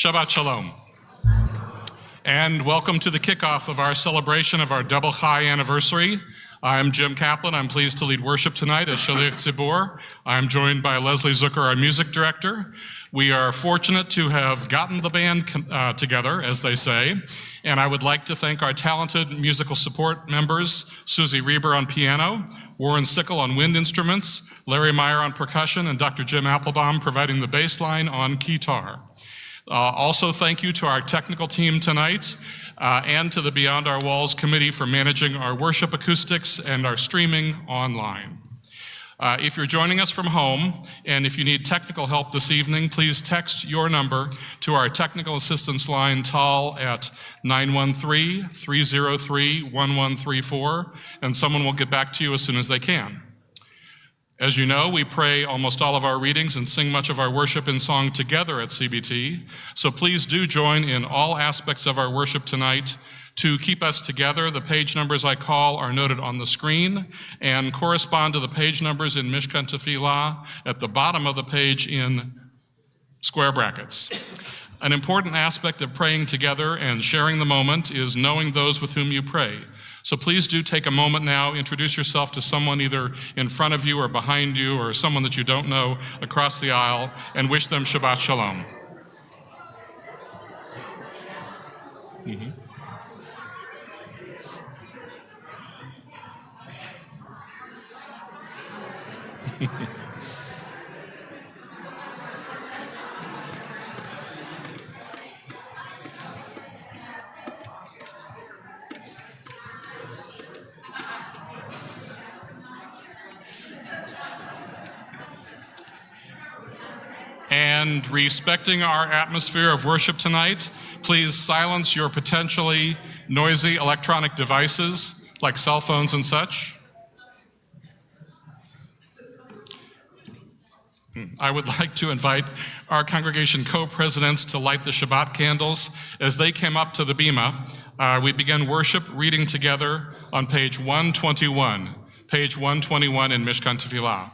Shabbat Shalom. And welcome to the kickoff of our celebration of our double chai anniversary. I'm Jim Kaplan. I'm pleased to lead worship tonight as Shaliach Tzibor. I'm joined by Leslie Zucker, our music director. We are fortunate to have gotten the band together, as they say, and I would like to thank our talented musical support members, Susie Reber on piano, Warren Sickle on wind instruments, Larry Meyer on percussion, and Dr. Jim Applebaum providing the bass line on guitar. Also, thank you to our technical team tonight and to the Beyond Our Walls committee for managing our worship acoustics and our streaming online. If you're joining us from home, and if you need technical help this evening, please text your number to our technical assistance line, TAL, at 913-303-1134, and someone will get back to you as soon as they can. As you know, we pray almost all of our readings and sing much of our worship in song together at CBT, so please do join in all aspects of our worship tonight. To keep us together, the page numbers I call are noted on the screen and correspond to the page numbers in Mishkan Tefillah at the bottom of the page in square brackets. An important aspect of praying together and sharing the moment is knowing those with whom you pray. So please do take a moment now, introduce yourself to someone either in front of you or behind you or someone that you don't know across the aisle and wish them Shabbat Shalom. And respecting our atmosphere of worship tonight, please silence your potentially noisy electronic devices like cell phones and such. I would like to invite our congregation co-presidents to light the Shabbat candles. As they came up to the bima, we began worship reading together on page 121 in Mishkan Tefillah.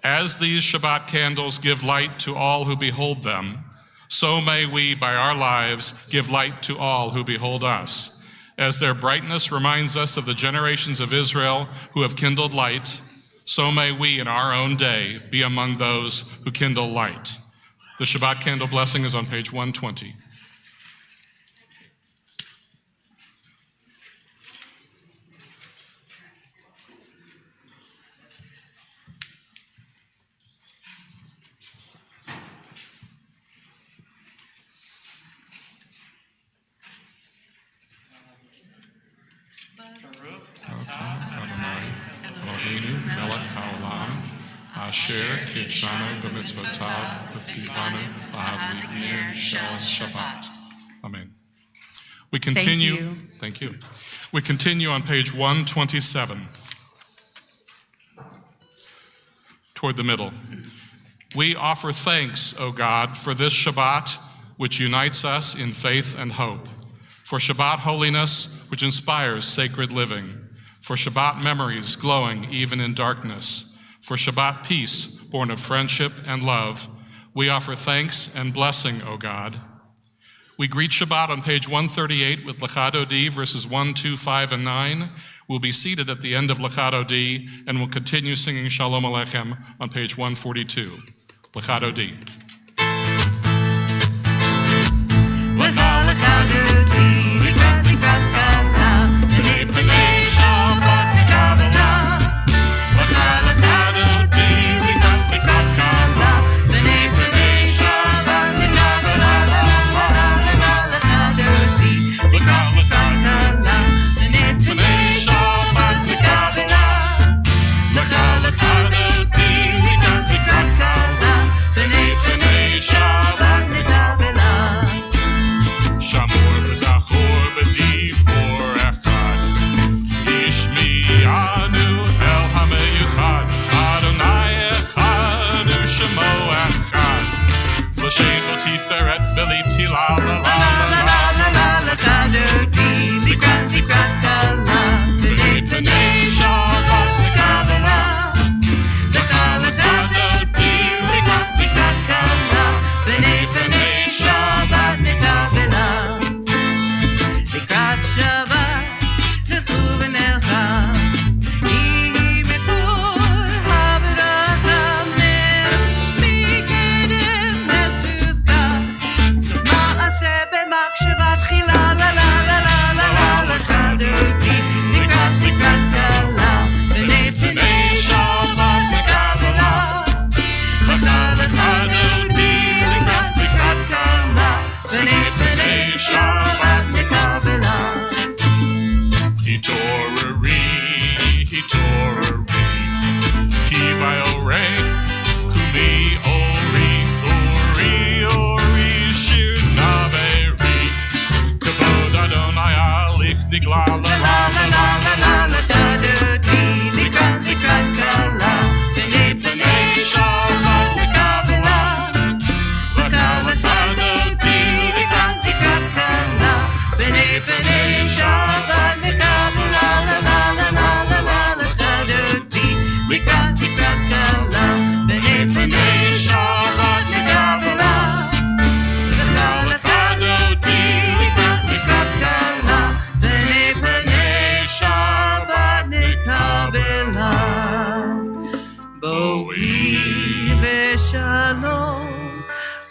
As these Shabbat candles give light to all who behold them, so may we, by our lives, give light to all who behold us. As their brightness reminds us of the generations of Israel who have kindled light, so may we in our own day be among those who kindle light. The Shabbat candle blessing is on page 120. Asher kitshanu b'mitzvotav v'tzivanu lahadlik shel Shabbat. Amen. We continue. Thank you. We continue on page 127, toward the middle. We offer thanks, O God, for this Shabbat, which unites us in faith and hope, for Shabbat holiness, which inspires sacred living, for Shabbat memories glowing even in darkness, for Shabbat peace, born of friendship and love. We offer thanks and blessing, O God. We greet Shabbat on page 138 with Lachad Odi, verses 1, 2, 5, and 9. We'll be seated at the end of Lachad Odi, and we'll continue singing Shalom Aleichem on page 142. Lachad Odi. B'nei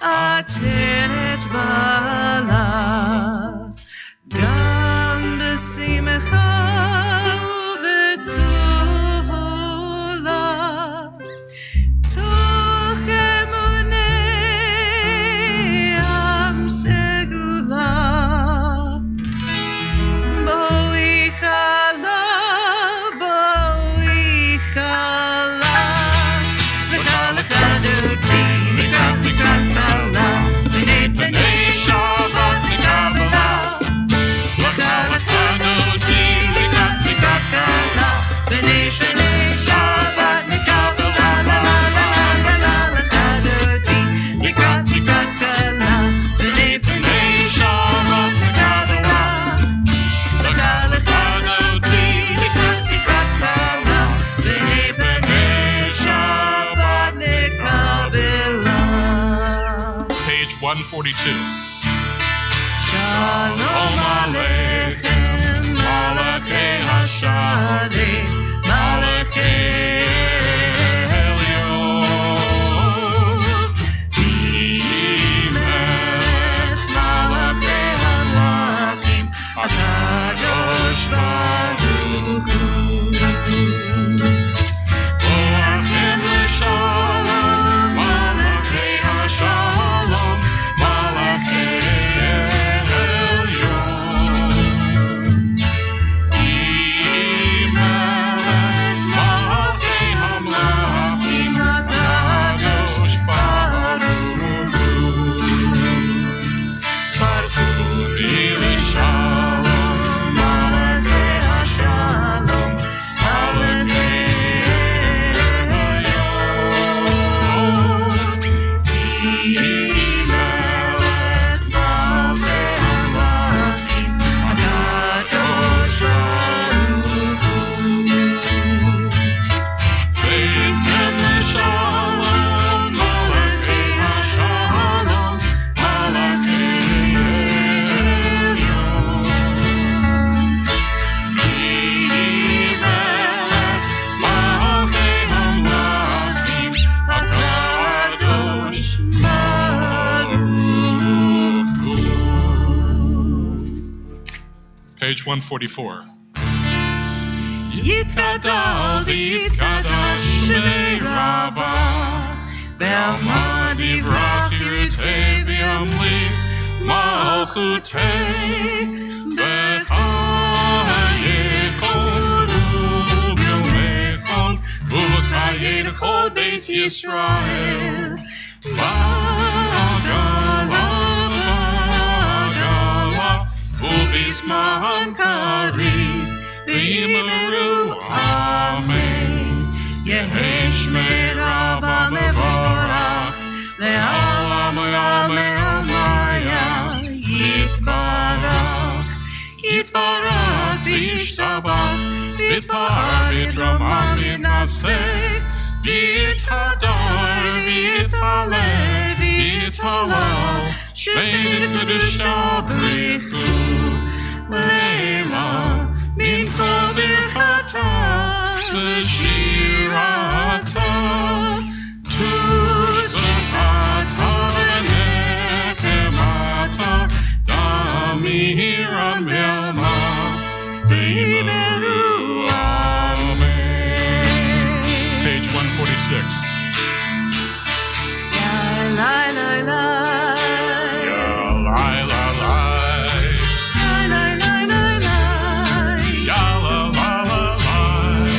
עצרת בעלה, גם בשמחה ובצהלה, תוך אמוני עם סגולה. בואי חלה, בואי חלה, וחלה חדותי, לקראת קלה, בני שבת נקבלה, וחלה חדותי, לקראת קלה, בני שבת נקבלה, לה לה לה לה לה לחדותי, לקראת קלה, בני שבת נקבלה, וחלה חדותי, לקראת קלה, בני שבת נקבלה. Page 142. Shalom Aleichem, Malachei HaSharet, Malachei Elyon, Melech Malachei HaMelachim, HaKadosh Baruch Hu. Boachem l'shalom, Malachei HaShalom, Malachei Elyon, Melech Malachei HaMelachim, HaKadosh Baruch Hu. Baruch l'shalom, Malachei HaShalom, Malachei Page 144. יתגדל ויתקדש שמי רבה, בעלמא דברך ירצה וימליך מלכותי, בחייכון וביומכון ובחיי לכל בית ישראל. ובזמן קריב ויאמרו אמן, יהא שמי רבה מבורך לעולם עולמי עלמיה. יתברך, יתברך וישתבח, ויתפאר ויתרומם ויתנשא, ויתהדר ויתעלה ויתהלל, שמי קדושה בריחו לילה מן כל ברכתה ושירתה, תושבחתה ונחמתה, תמירם בעלמא ויאמרו אמן. Page 146. Lai lai lai, Lai la lai. lai lai lai lai, Ya la la la lai.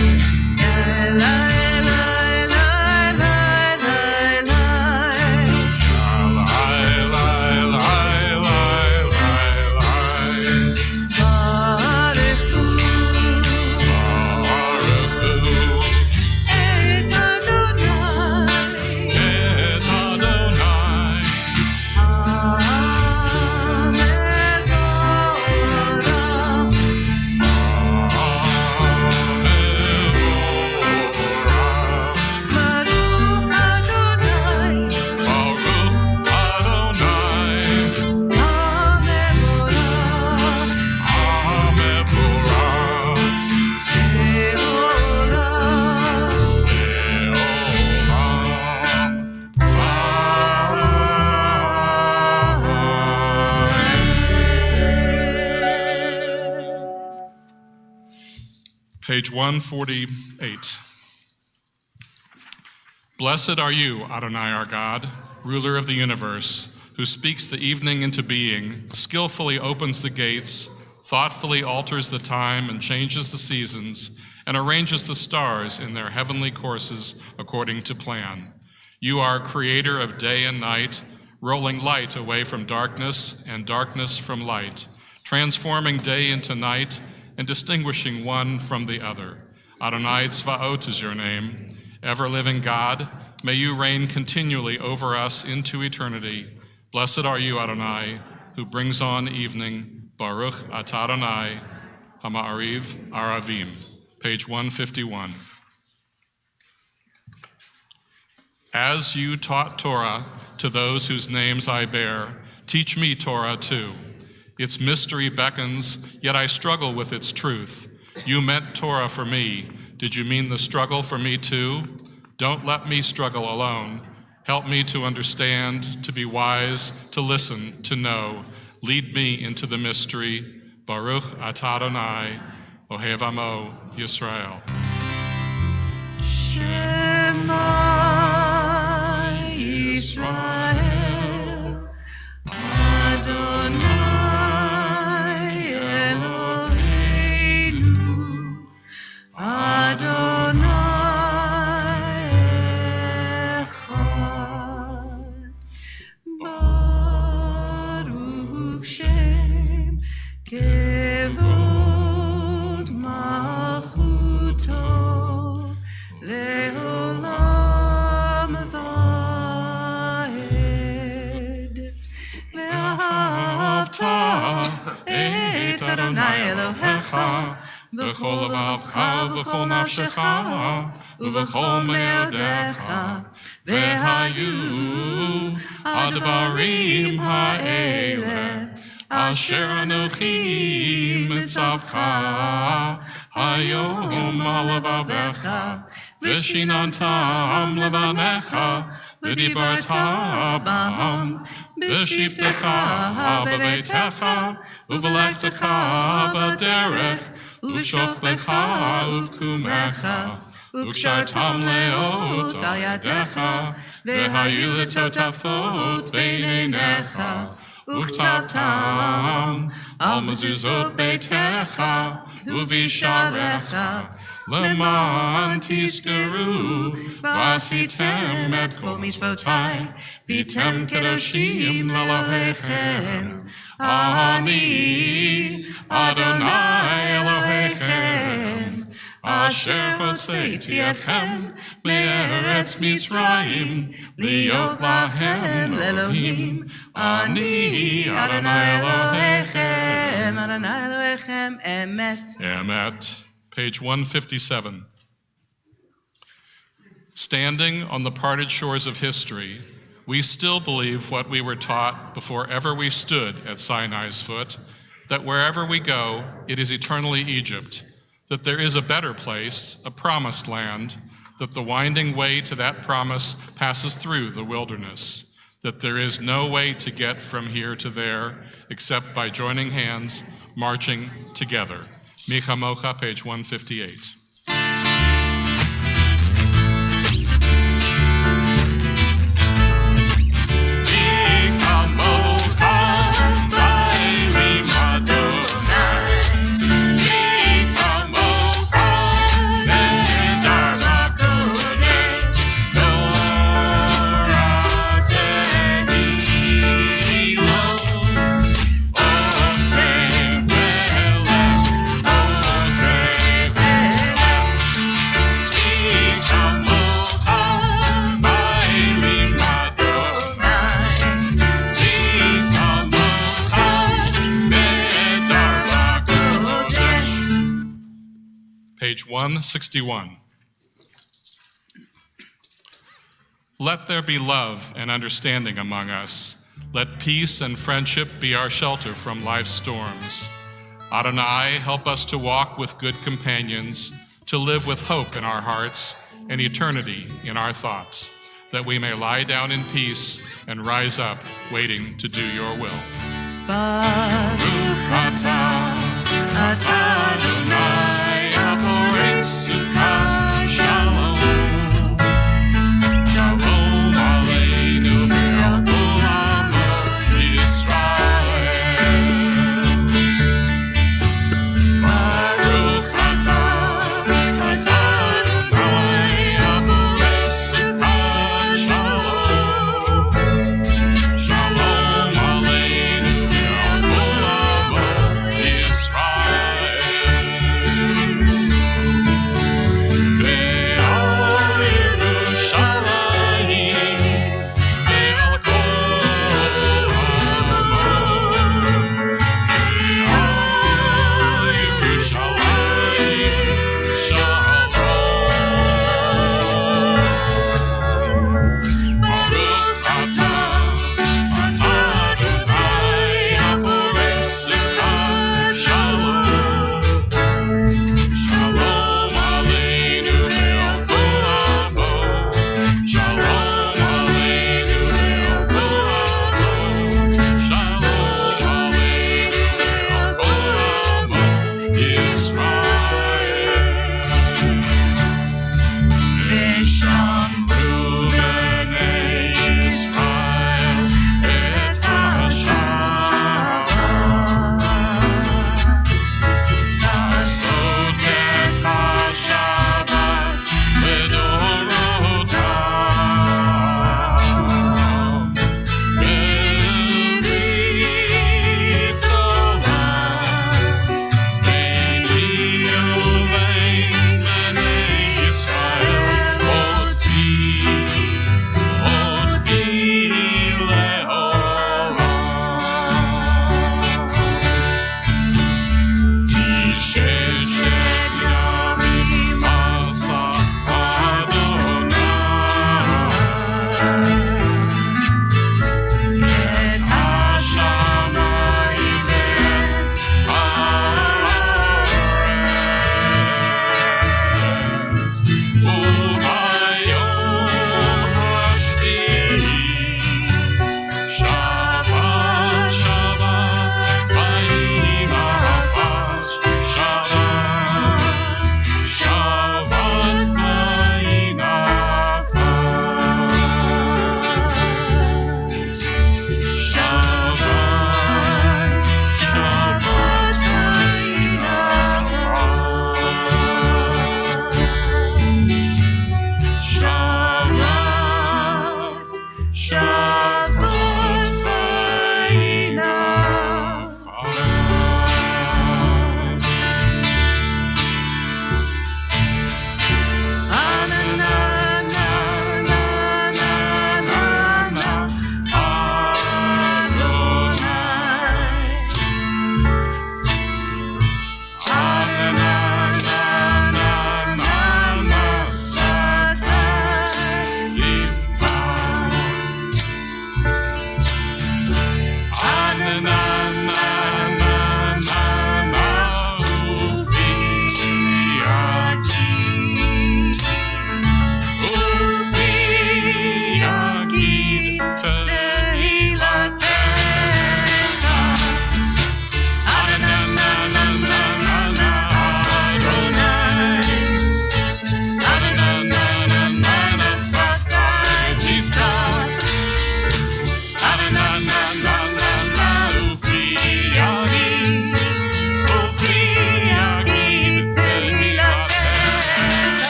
lai lai lai lai lai lai. Lai lai lai lai lai lai. Baruch Page 148. Blessed are you, Adonai our God, ruler of the universe, who speaks the evening into being, skillfully opens the gates, thoughtfully alters the time and changes the seasons, and arranges the stars in their heavenly courses according to plan. You are creator of day and night, rolling light away from darkness and darkness from light, transforming day into night and distinguishing one from the other. Adonai Tzvaot is your name. Ever-living God, may you reign continually over us into eternity. Blessed are you, Adonai, who brings on evening. Baruch atah Adonai, Hama'ariv Aravim. Page 151. As you taught Torah to those whose names I bear, teach me Torah too. Its mystery beckons, yet I struggle with its truth. You meant Torah for me. Did you mean the struggle for me too? Don't let me struggle alone. Help me to understand, to be wise, to listen, to know. Lead me into the mystery. Baruch atah Adonai, Ohev Amo Yisrael. Shema Yisrael, Adonai Eloheinu, Adonai Echad, Baruch Shem Kevod Malchuto Leolam Vaed, Ve'ahavta et Adonai Elohecha V'chol lebavcha v'chol nafshecha U'v'chol me'odecha Ve'hayu advarim ha'eleh Asher anochi mitzavcha hayom alavavecha v'shinantam levanecha v'dibarta b'ham v'shivtecha b'veitecha u'v'lechtecha b'derech u'shokbecha u'v'kumecha u'kshartam leot al yadecha v'hayu letotafot b'neinecha Uchtavtam al mezuzot beitecha uvisharecha leman tiskeru vasitem et kol mitzvotai vitem kedoshim lelohechem ani Adonai Elohechem Asher hoseiti etchem me'eretz Mitzrayim liot lahem Elohim Ani Adonai Elohechem, Adonai Elohechem, Emet. Emet. Page 157. Standing on the parted shores of history, we still believe what we were taught before ever we stood at Sinai's foot, that wherever we go, it is eternally Egypt, that there is a better place, a promised land, that the winding way to that promise passes through the wilderness, that there is no way to get from here to there except by joining hands, marching together. Micha Mocha, page 158. Page 161. Let there be love and understanding among us. Let peace and friendship be our shelter from life's storms. Adonai, help us to walk with good companions, to live with hope in our hearts and eternity in our thoughts, that we may lie down in peace and rise up, waiting to do your will. Baruch atah Adonai Haporei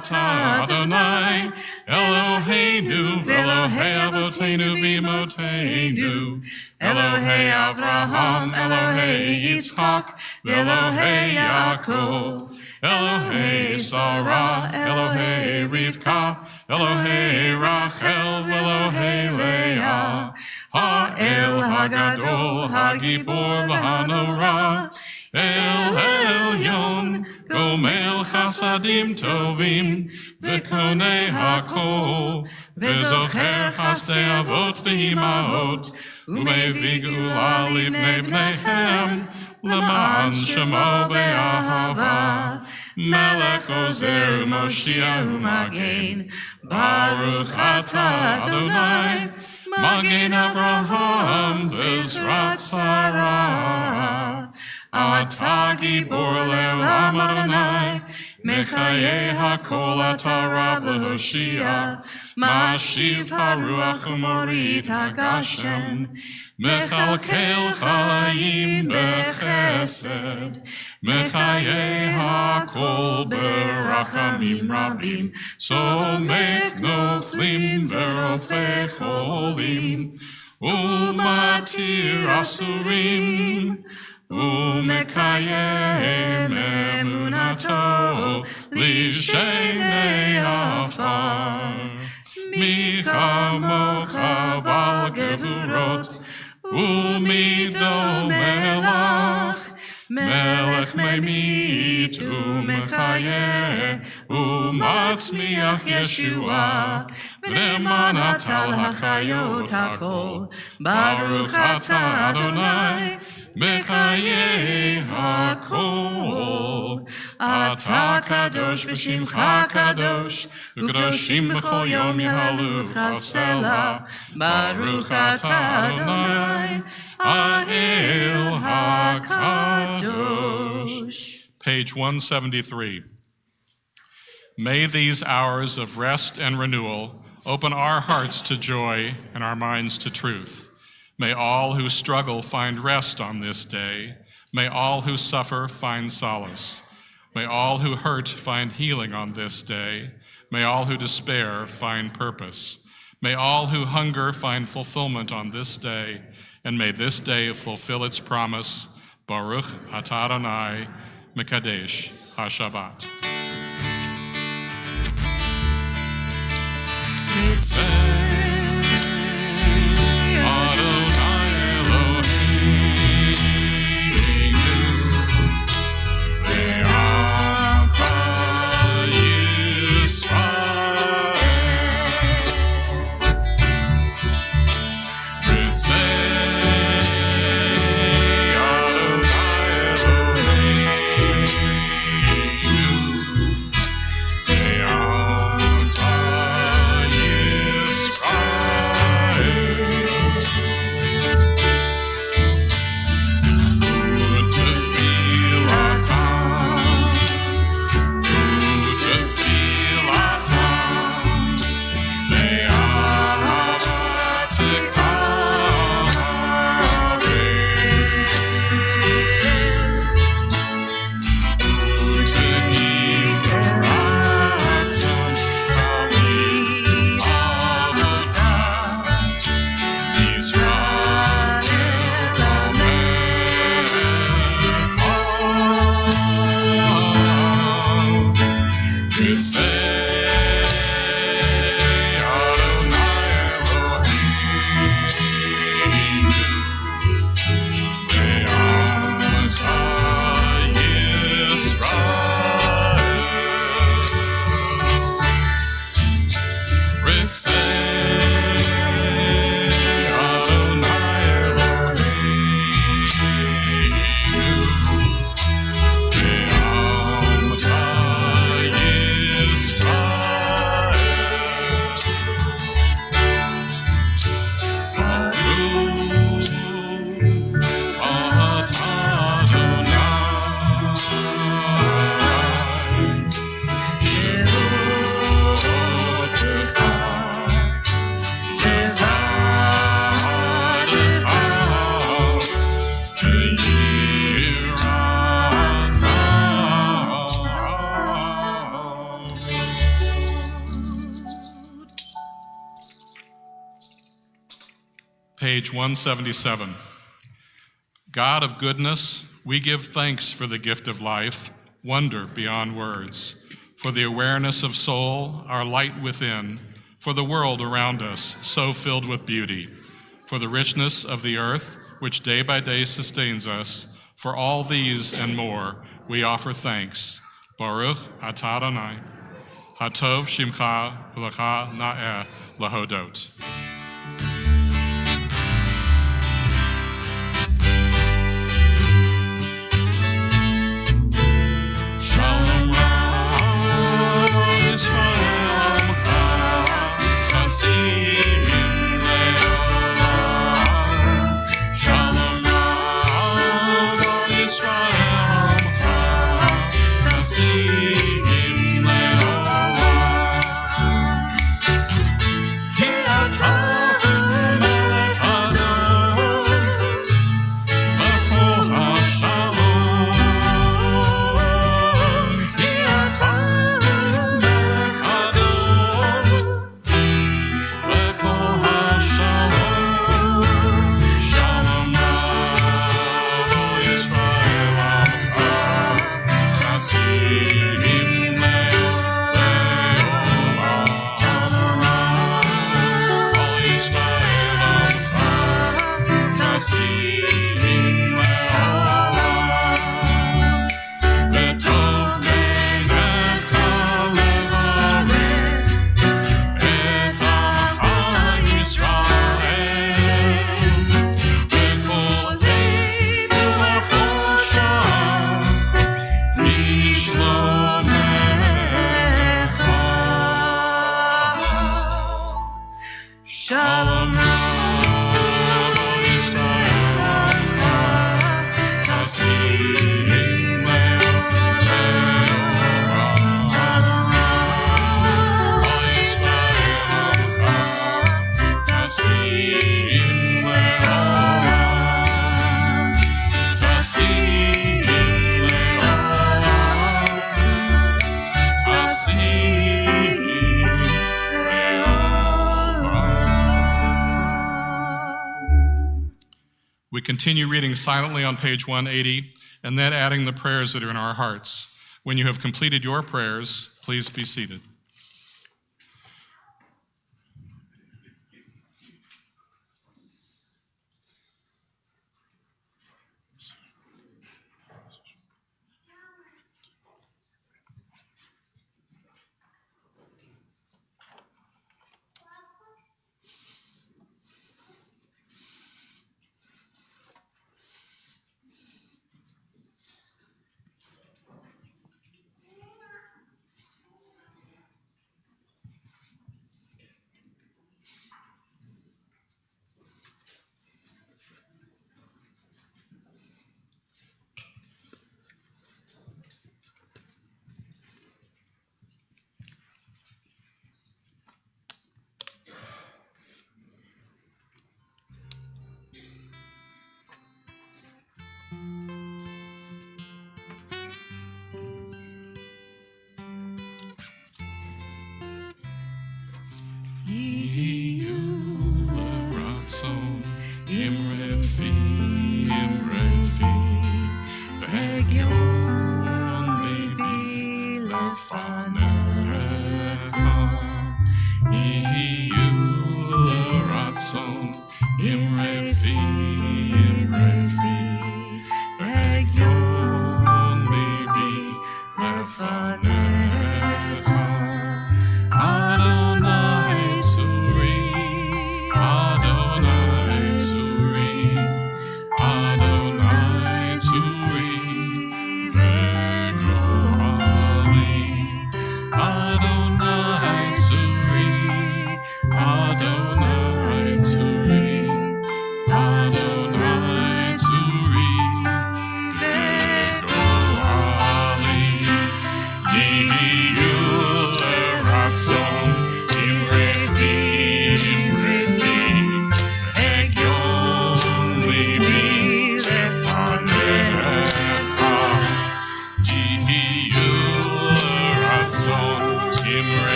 ata Adonai, Eloheinu v'Elohei Avotenu v'Imotenu, Elohei Avraham, Elohei Yitzchak, v'Elohei Yaakov, Elohei Sarah, Elohei Rivka, Elohei Rachel, v'Elohei Leah, Ha'el Hagadol, Hagibor v'Hanora, El Elyon, Gomel Chasadim Tovim, V'Konei Hakol, V'Zocher Chasdei Avot V'Imaot, U'Mevig Ula Livnei Bneihem, L'man Shemo Be'ahava, Melech Ozer U'Moshiach U'Magen, Baruch Atah Adonai, Magen Avraham V'Ezrat Sarah. Ata Gibor Le'olam Adonai, Mechaye HaKol Ata Rav L'Hoshia, Mashiv HaRuach U'Morit HaGashem, Mechalkel Chaim B'Chesed, Mechaye HaKol B'Rachamim Rabim, Somech Noflim V'Rofei Cholim, U'Matir Asurim, Umekayem emunato lishenei afar. Micha mocha bal gevurot umido melach. Melech memit umechayeh umatzmiach Yeshua. V'neman atal hachayot hakol. Baruch atah Adonai. Mechaye hakol, Ata kadosh v'shimcha kadosh, U'kadoshim b'chol yom yahalu chasela, Baruch atah Adonai, Ha'el hakadosh. Page 173. May these hours of rest and renewal open our hearts to joy and our minds to truth. May all who struggle find rest on this day. May all who suffer find solace. May all who hurt find healing on this day. May all who despair find purpose. May all who hunger find fulfillment on this day. And may this day fulfill its promise. Baruch atah Adonai, Mekadesh HaShabbat. Page 177. God of goodness, we give thanks for the gift of life, wonder beyond words, for the awareness of soul, our light within, for the world around us, so filled with beauty, for the richness of the earth, which day by day sustains us. For all these and more, we offer thanks. Baruch atah Adonai, hatov shimcha u'lecha na'eh lahodot. We continue reading silently on page 180 and then adding the prayers that are in our hearts. When you have completed your prayers, please be seated. Adonai,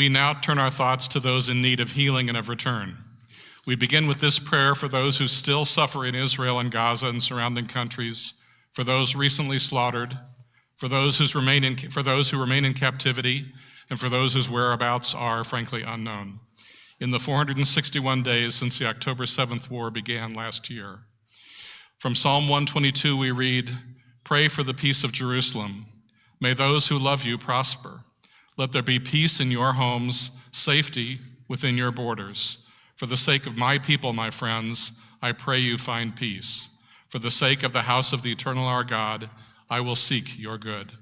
We now turn our thoughts to those in need of healing and of return. We begin with this prayer for those who still suffer in Israel and Gaza and surrounding countries, for those recently slaughtered, for those who remain in captivity, and for those whose whereabouts are, frankly, unknown. In the 461 days since the October 7th war began last year. From Psalm 122 we read, "Pray for the peace of Jerusalem. May those who love you prosper. Let there be peace in your homes, safety within your borders. For the sake of my people, my friends, I pray you find peace. For the sake of the house of the eternal our God, I will seek your good."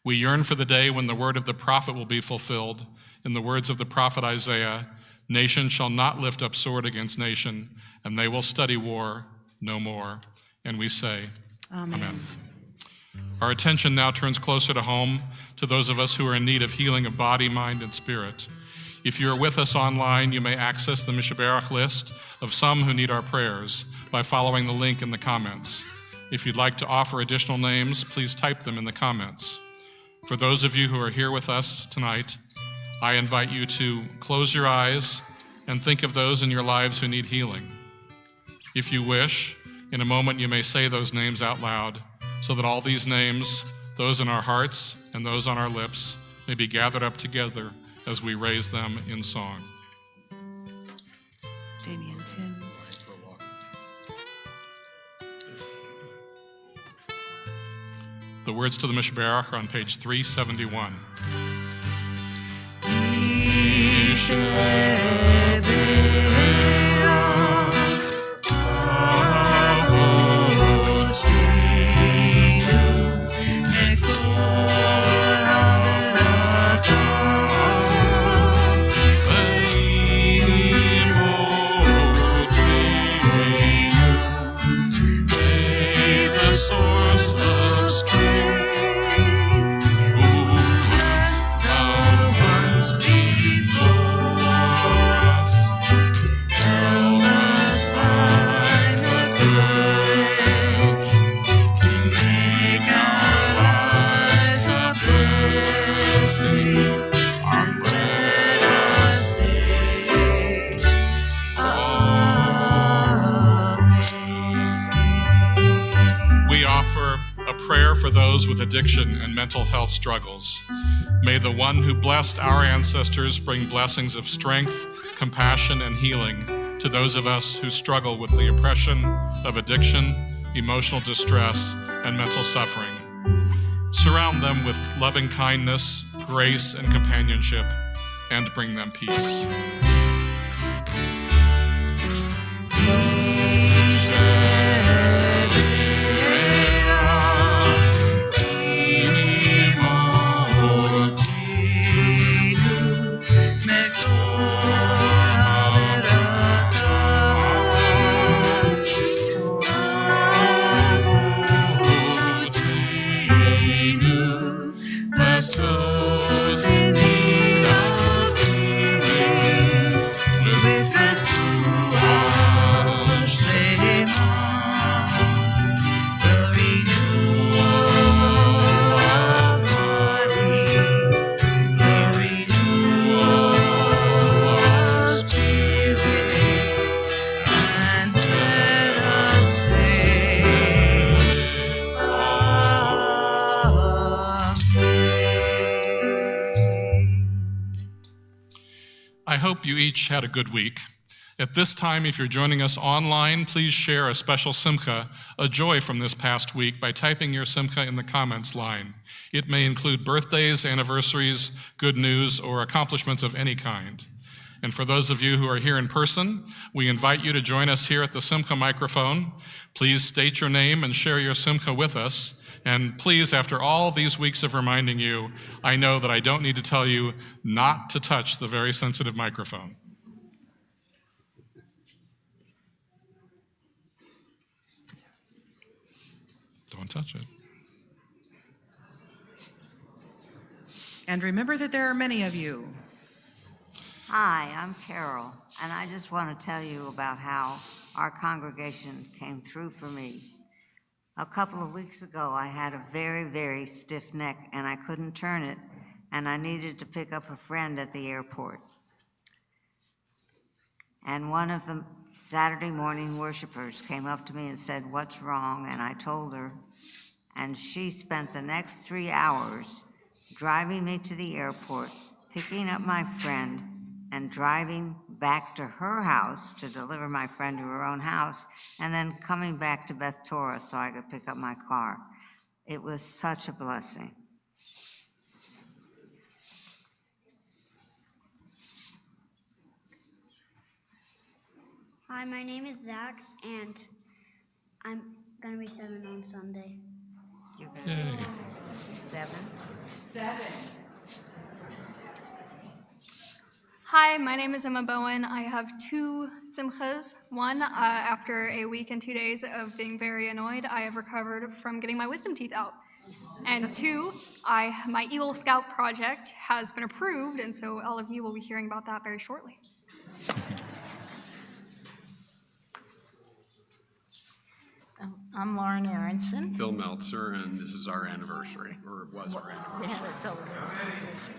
We yearn for the day when the word of the prophet will be fulfilled. In the words of the prophet Isaiah, "Nation shall not lift up sword against nation, and they will study war no more." And we say, Amen. Our attention now turns closer to home, to those of us who are in need of healing of body, mind, and spirit. If you are with us online, you may access the Mishaberach list of some who need our prayers by following the link in the comments. If you'd like to offer additional names, please type them in the comments. For those of you who are here with us tonight, I invite you to close your eyes and think of those in your lives who need healing. If you wish, in a moment you may say those names out loud, so that all these names, those in our hearts and those on our lips, may be gathered up together as we raise them in song. Damien Timms. The words to the Mishberach are on page 371. Source of strength, who bless the ones before us, help us find the courage to make our lives a blessing, and let us say, We offer a prayer for those with addiction and mental health struggles. May the one who blessed our ancestors bring blessings of strength, compassion, and healing to those of us who struggle with the oppression of addiction, emotional distress, and mental suffering. Surround them with loving kindness, grace, and companionship, and bring them peace. Those in need of healing, with refuah shlema, the renewal of body, the renewal of spirit, and let us say, I hope you each had a good week. At this time, if you're joining us online, please share a special simcha, a joy from this past week, by typing your simcha in the comments line. It may include birthdays, anniversaries, good news, or accomplishments of any kind. And for those of you who are here in person, we invite you to join us here at the simcha microphone. Please state your name and share your simcha with us. And please, after all these weeks of reminding you, I know that I don't need to tell you not to touch the very sensitive microphone. Don't touch it. And remember that there are many of you. Hi, I'm Carol, and I just want to tell you about how our congregation came through for me. A couple of weeks ago, I had a very, very stiff neck, and I couldn't turn it, and I needed to pick up a friend at the airport. And one of the Saturday morning worshipers came up to me and said, "What's wrong?" And I told her, and she spent the next 3 hours driving me to the airport, picking up my friend, and driving back to her house to deliver my friend to her own house, and then coming back to Beth Torah so I could pick up my car. It was such a blessing. Hi, my name is Zach, and I'm going to be 7 on Sunday. You're gonna Yay. be 7? Hi, my name is Emma Bowen. I have 2 simchas. One, after a week and 2 days of being very annoyed, I have recovered from getting my wisdom teeth out. And 2, my Eagle Scout project has been approved, and so all of you will be hearing about that very shortly. I'm Lauren Aronson. Phil Meltzer, and this is our anniversary, or it was our We anniversary. had a celebration.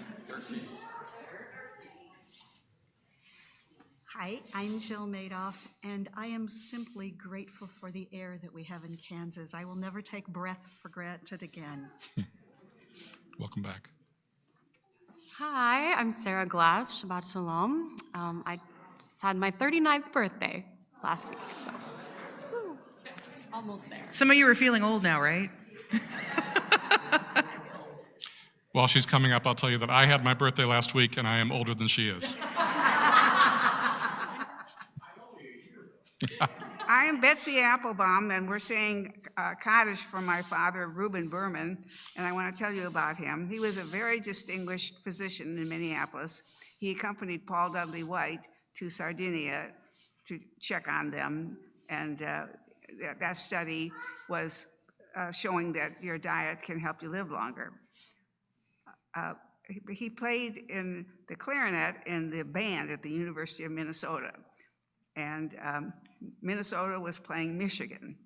Hi, I'm Jill Madoff, and I am simply grateful for the air that we have in Kansas. I will never take breath for granted again. Welcome back. Hi, I'm Sarah Glass, Shabbat Shalom. I just had my 39th birthday last week, so whew, almost there. Some of you are feeling old now, right? While she's coming up, I'll tell you that I had my birthday last week, and I am older than she is. I am Betsy Applebaum, and we're saying Kaddish for my father, Reuben Berman, and I want to tell you about him. He was a very distinguished physician in Minneapolis. He accompanied Paul Dudley White to Sardinia to check on them, and that study was showing that your diet can help you live longer. He played in the clarinet in the band at the University of Minnesota, and Minnesota was playing Michigan.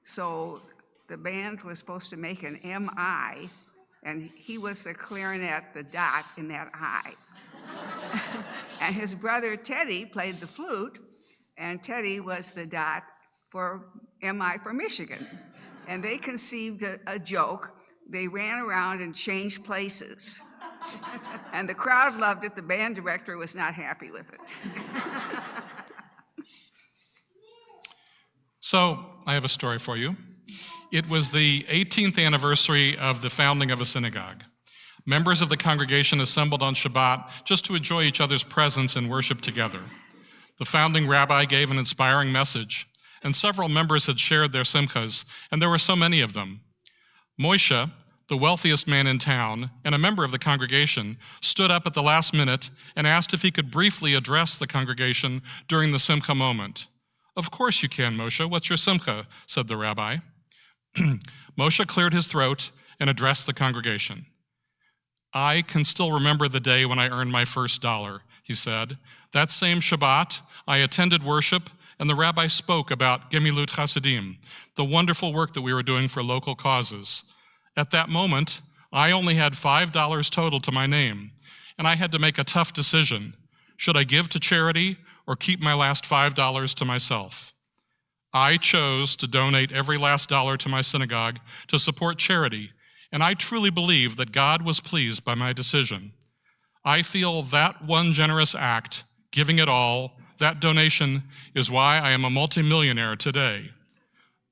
So the band was supposed to make an MI, and he was the clarinet, the dot in that I. And his brother Teddy played the flute, and Teddy was the dot for MI for Michigan. And they conceived a joke. They ran around and changed places. And the crowd loved it. The band director was not happy with it. So, I have a story for you. It was the 18th anniversary of the founding of a synagogue. Members of the congregation assembled on Shabbat just to enjoy each other's presence and worship together. The founding rabbi gave an inspiring message, and several members had shared their simchas, and there were so many of them. Moshe, the wealthiest man in town and a member of the congregation, stood up at the last minute and asked if he could briefly address the congregation during the simcha moment. "Of course you can, Moshe. What's your simcha?" said the rabbi. Moshe cleared his throat and addressed the congregation. "I can still remember the day when I earned my first $1, he said. That same Shabbat, I attended worship, and the rabbi spoke about Gemilut Chasidim, the wonderful work that we were doing for local causes. At that moment, I only had $5 total to my name, and I had to make a tough decision. Should I give to charity or keep my last $5 to myself? I chose to donate every last dollar to my synagogue to support charity, and I truly believe that God was pleased by my decision. I feel that one generous act, giving it all, that donation, is why I am a multimillionaire today."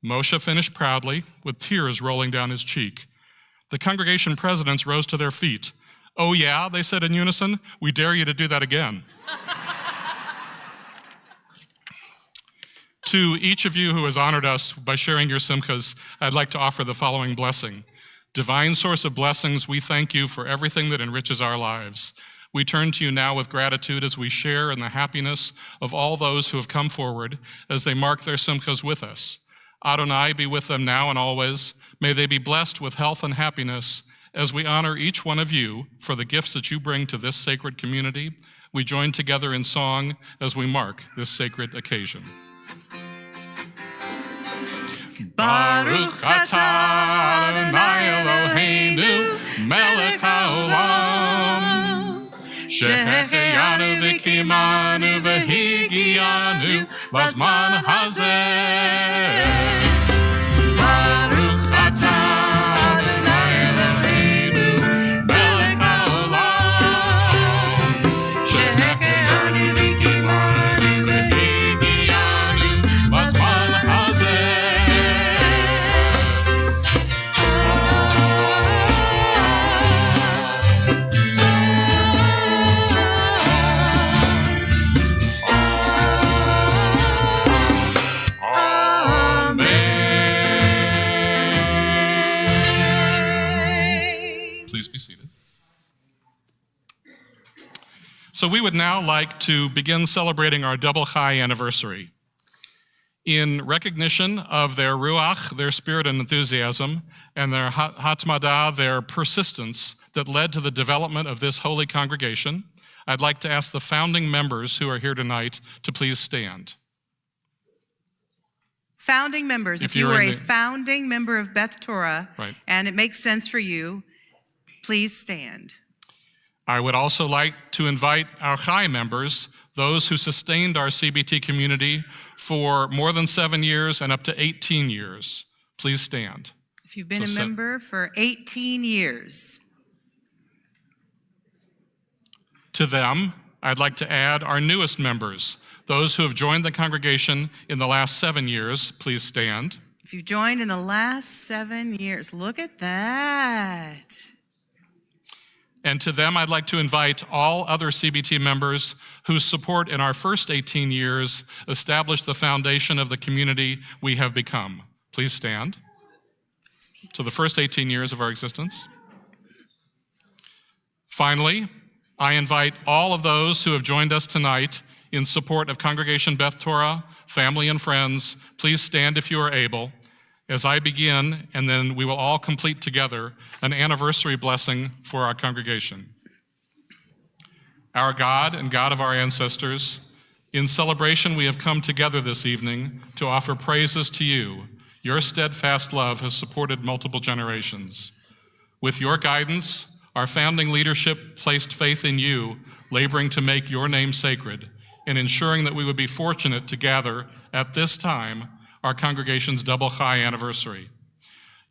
Moshe finished proudly, with tears rolling down his cheek. The congregation presidents rose to their feet. "Oh yeah," they said in unison, "we dare you to do that again." To each of you who has honored us by sharing your simchas, I'd like to offer the following blessing. Divine source of blessings, we thank you for everything that enriches our lives. We turn to you now with gratitude as we share in the happiness of all those who have come forward as they mark their simchas with us. Adonai be with them now and always. May they be blessed with health and happiness as we honor each one of you for the gifts that you bring to this sacred community. We join together in song as we mark this sacred occasion. Baruch atah Adonai Eloheinu melech haolam שהחיינו וקיימנו והגיענו בזמן הזה. ברוך אתה אדוני אלוהינו מלך העולם, שהחיינו וקיימנו והגיענו בזמן הזה. Please be seated. So we would now like to begin celebrating our double chai anniversary. In recognition of their ruach, their spirit and enthusiasm, and their hatmada, their persistence that led to the development of this holy congregation, I'd like to ask the founding members who are here tonight to please stand. Founding members, if you are a founding member of Beth Torah, Right. and it makes sense for you, please stand. I would also like to invite our Chai members, those who sustained our CBT community for more than 7 years and up to 18 years. Please stand. If you've been a member for 18 years. To them, I'd like to add our newest members, those who have joined the congregation in the last 7 years. Please stand. If you've joined in the last 7 years, look at that. And to them, I'd like to invite all other CBT members whose support in our first 18 years established the foundation of the community we have become. Please stand. So the first 18 years of our existence. Finally, I invite all of those who have joined us tonight in support of Congregation Beth Torah, family and friends. Please stand if you are able, as I begin, and then we will all complete together an anniversary blessing for our congregation. Our God and God of our ancestors, in celebration we have come together this evening to offer praises to you. Your steadfast love has supported multiple generations. With your guidance, our founding leadership placed faith in you, laboring to make your name sacred, and ensuring that we would be fortunate to gather at this time our congregation's double chai anniversary.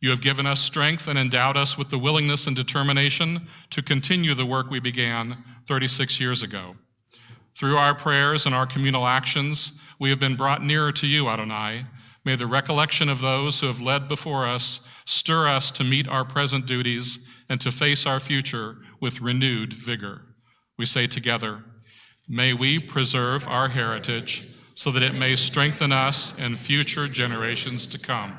You have given us strength and endowed us with the willingness and determination to continue the work we began 36 years ago. Through our prayers and our communal actions, we have been brought nearer to you, Adonai. May the recollection of those who have led before us stir us to meet our present duties and to face our future with renewed vigor. We say together, may we preserve our heritage so that it may strengthen us and future generations to come.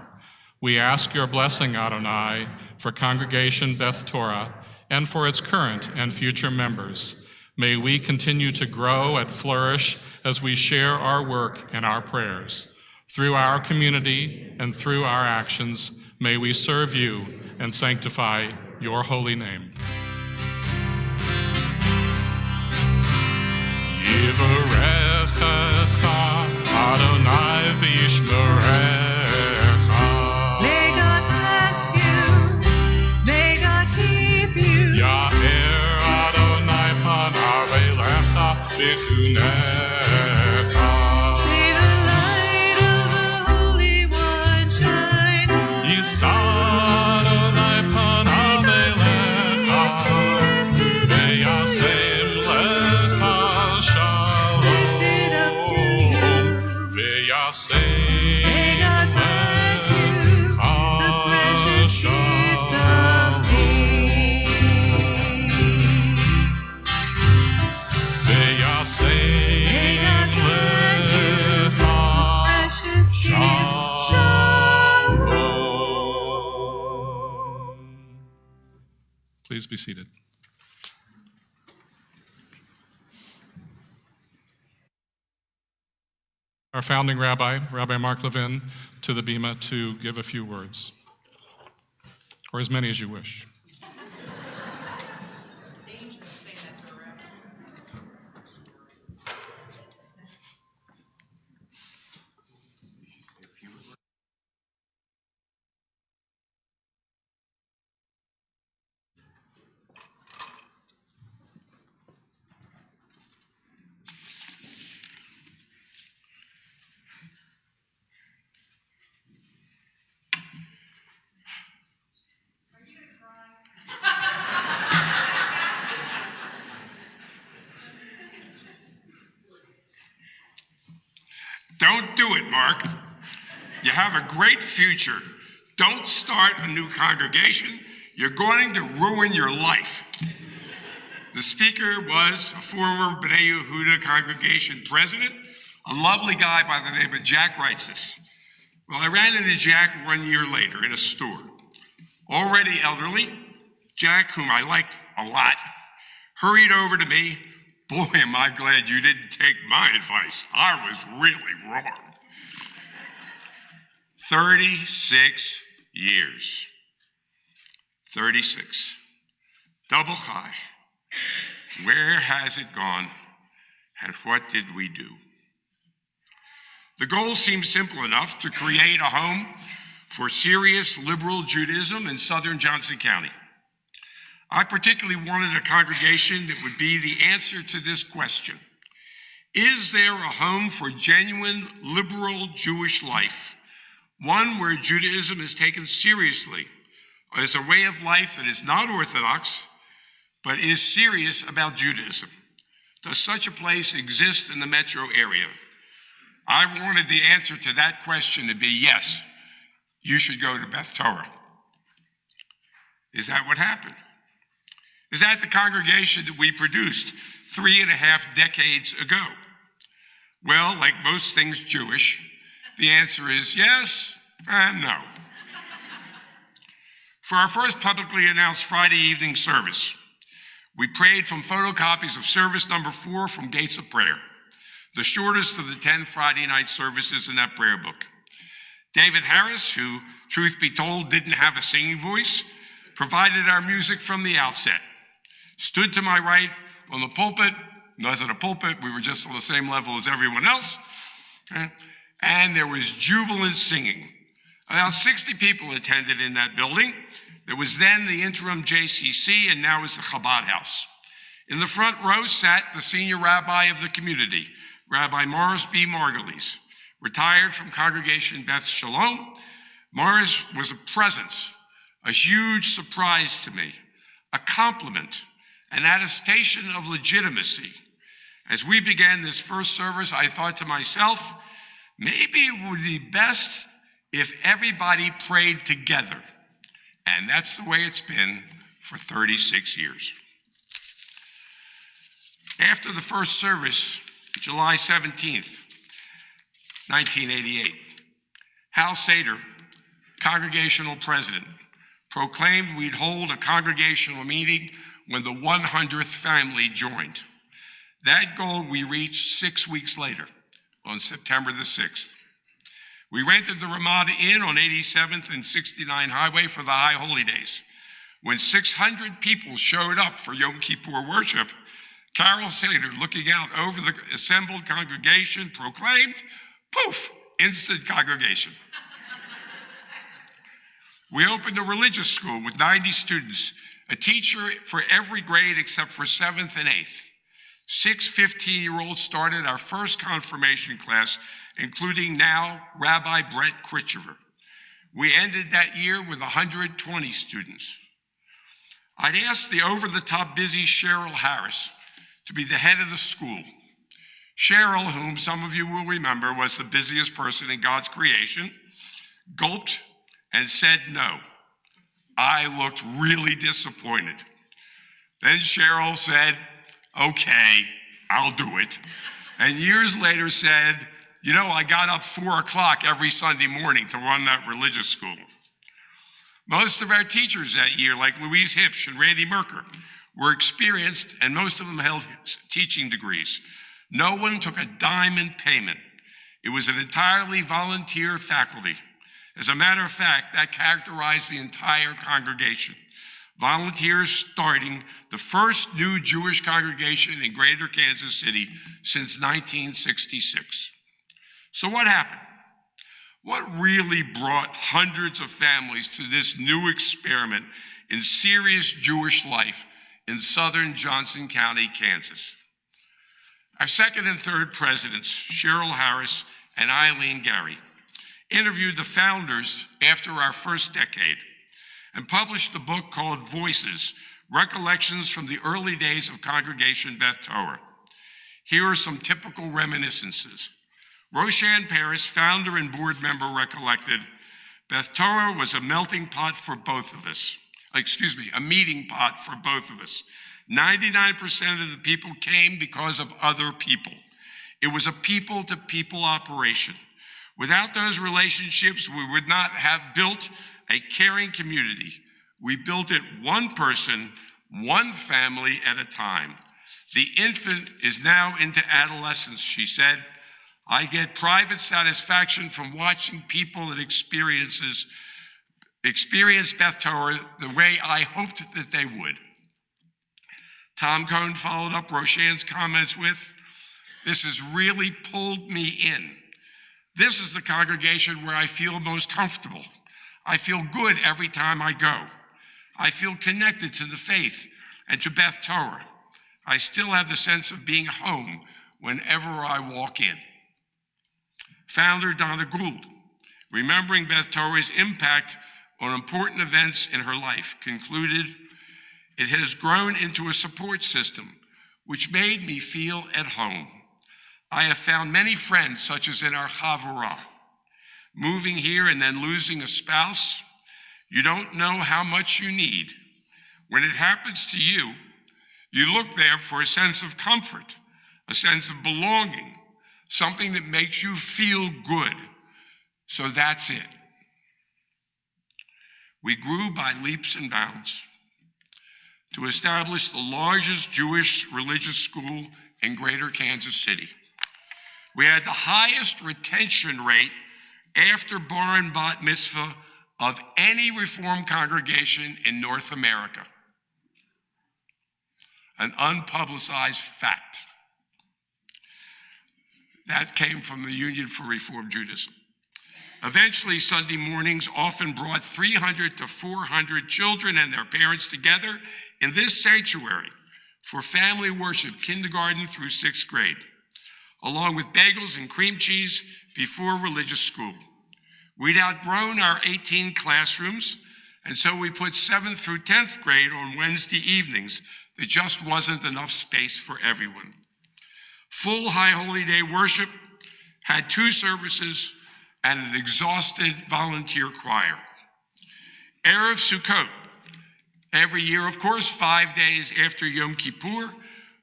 We ask your blessing, Adonai, for Congregation Beth Torah and for its current and future members. May we continue to grow and flourish as we share our work and our prayers. Through our community and through our actions, may we serve you and sanctify your holy name. Yivarechecha Adonai v'yishmerecha. May God bless you. May God keep you. Ya'er Adonai panav elecha v'chunecha. May the light of the Holy One shine. Yisa Adonai panav elecha v'yasem lecha shalom. Lifted up to you. V'yasem May God grant you the precious gift of peace. May God grant you the precious gift. Shalom. Please be seated. Our founding rabbi, Rabbi Mark Levin, to the Bema to give a few words, or as many as you wish. Don't do it, Mark. You have a great future. Don't start a new congregation. You're going to ruin your life. The speaker was a former B'nai Yehuda congregation president, a lovely guy by the name of Jack Reitzes. Well, I ran into Jack 1 year later in a store. Already elderly, Jack, whom I liked a lot, hurried over to me. Boy, am I glad you didn't take my advice. I was really wrong. 36 years. 36. Double high. Where has it gone, and what did we do? The goal seemed simple enough: to create a home for serious liberal Judaism in southern Johnson County. I particularly wanted a congregation that would be the answer to this question: is there a home for genuine liberal Jewish life, one where Judaism is taken seriously as a way of life that is not orthodox, but is serious about Judaism? Does such a place exist in the metro area? I wanted the answer to that question to be yes, you should go to Beth Torah. Is that what happened? Is that the congregation that we produced 3.5 decades ago? Well, like most things Jewish, the answer is yes and no. For our first publicly announced Friday evening service, we prayed from photocopies of service number 4 from Gates of Prayer, the shortest of the 10 Friday night services in that prayer book. David Harris, who, truth be told, didn't have a singing voice, provided our music from the outset, stood to my right on the pulpit. Wasn't a pulpit, we were just on the same level as everyone else, and there was jubilant singing. About 60 people attended in that building. There was then the interim JCC, and now is the Chabad house. In the front row sat the senior rabbi of the community, Rabbi Morris B. Margulies, retired from Congregation Beth Shalom. Morris was a presence, a huge surprise to me, a compliment, an attestation of legitimacy. As we began this first service, I thought to myself, maybe it would be best if everybody prayed together. And that's the way it's been for 36 years. After the first service, July 17th, 1988, Hal Sater, congregational president, proclaimed we'd hold a congregational meeting when the 100th family joined. That goal we reached 6 weeks later, on September the 6th. We rented the Ramada Inn on 87th and 69 Highway for the High Holy Days. When 600 people showed up for Yom Kippur worship, Carol Sater, looking out over the assembled congregation, proclaimed, poof, instant congregation. We opened a religious school with 90 students, a teacher for every grade except for 7th and 8th. 6 15-year-olds started our first confirmation class, including now Rabbi Brett Kritchever. We ended that year with 120 students. I'd asked the over-the-top busy Cheryl Harris to be the head of the school. Cheryl, whom some of you will remember was the busiest person in God's creation, gulped and said no. I looked really disappointed. Then Cheryl said, okay, I'll do it. And years later said, you know, I got up 4 o'clock every Sunday morning to run that religious school. Most of our teachers that year, like Louise Hipsch and Randy Merker, were experienced, and most of them held teaching degrees. No one took a dime in payment. It was an entirely volunteer faculty. As a matter of fact, that characterized the entire congregation. Volunteers starting the first new Jewish congregation in Greater Kansas City since 1966. So what happened? What really brought hundreds of families to this new experiment in serious Jewish life in southern Johnson County, Kansas? Our second and third presidents, Cheryl Harris and Eileen Gary, interviewed the founders after our first decade and published a book called Voices, Recollections from the Early Days of Congregation Beth Torah. Here are some typical reminiscences. Roshan Paris, founder and board member, recollected, Beth Torah was a melting pot for both of us. A meeting pot for both of us. 99% of the people came because of other people. It was a people-to-people operation. Without those relationships, we would not have built a caring community. We built it one person, one family at a time. The infant is now into adolescence, she said. I get private satisfaction from watching people that experience Beth Torah the way I hoped that they would. Tom Cohn followed up Roshan's comments with, this has really pulled me in. This is the congregation where I feel most comfortable. I feel good every time I go. I feel connected to the faith and to Beth Torah. I still have the sense of being home whenever I walk in. Founder Donna Gould, remembering Beth Torah's impact on important events in her life, concluded, it has grown into a support system which made me feel at home. I have found many friends, such as in our Chavurah. Moving here and then losing a spouse, you don't know how much you need. When it happens to you, you look there for a sense of comfort, a sense of belonging, something that makes you feel good. So that's it. We grew by leaps and bounds to establish the largest Jewish religious school in Greater Kansas City. We had the highest retention rate after bar and bat mitzvah of any Reformed congregation in North America. An unpublicized fact. That came from the Union for Reformed Judaism. Eventually, Sunday mornings often brought 300 to 400 children and their parents together in this sanctuary for family worship, kindergarten through 6th grade, along with bagels and cream cheese before religious school. We'd outgrown our 18 classrooms, and so we put 7th through 10th grade on Wednesday evenings. There just wasn't enough space for everyone. Full High Holy Day worship had 2 services and an exhausted volunteer choir. Erev Sukkot, every year, of course, 5 days after Yom Kippur,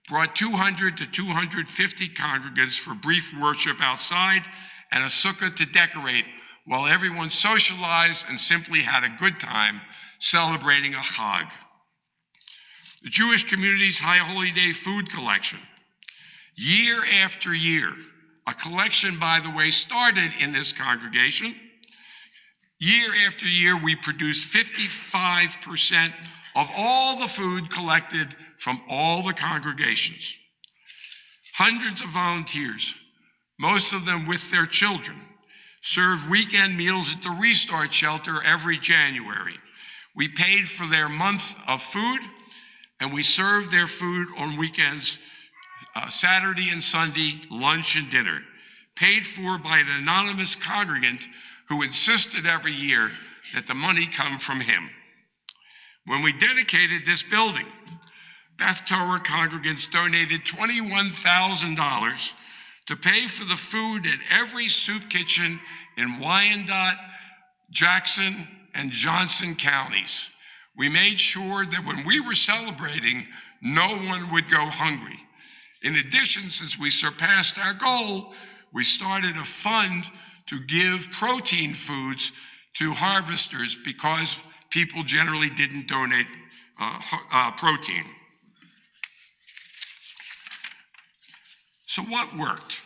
brought 200 to 250 congregants for brief worship outside and a sukkah to decorate while everyone socialized and simply had a good time celebrating a Chag. The Jewish community's High Holy Day food collection. Year after year, a collection, by the way, started in this congregation. Year after year, we produced 55% of all the food collected from all the congregations. Hundreds of volunteers, most of them with their children, served weekend meals at the Restart Shelter every January. We paid for their month of food, and we served their food on weekends, Saturday and Sunday, lunch and dinner, paid for by an anonymous congregant who insisted every year that the money come from him. When we dedicated this building, Beth Torah congregants donated $21,000 to pay for the food at every soup kitchen in Wyandotte, Jackson, and Johnson counties. We made sure that when we were celebrating, no one would go hungry. In addition, since we surpassed our goal, we started a fund to give protein foods to harvesters because people generally didn't donate protein. So what worked?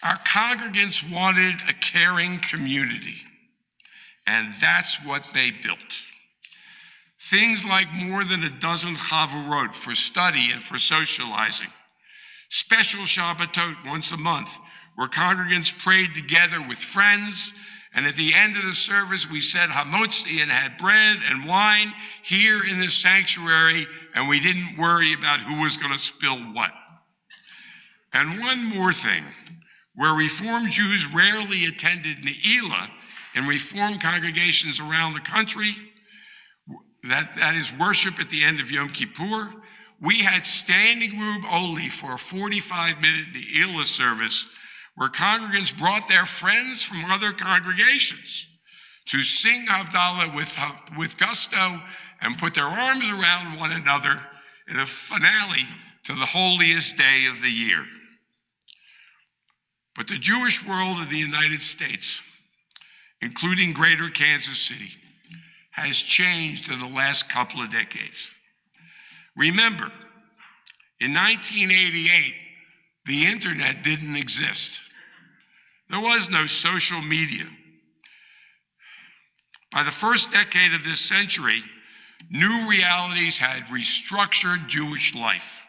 Our congregants wanted a caring community, and that's what they built. Things like more than a dozen chavurot for study and for socializing. Special Shabbatot once a month, where congregants prayed together with friends, and at the end of the service, we said hamotzi and had bread and wine here in this sanctuary, and we didn't worry about who was going to spill what. And one more thing, where Reformed Jews rarely attended Ne'ilah in Reformed congregations around the country, that is worship at the end of Yom Kippur, we had standing room only for a 45-minute Ne'ilah service where congregants brought their friends from other congregations to sing Havdalah with gusto and put their arms around one another in a finale to the holiest day of the year. But the Jewish world of the United States, including greater Kansas City, has changed in the last couple of decades. Remember, in 1988, the internet didn't exist. There was no social media. By the first decade of this century, new realities had restructured Jewish life.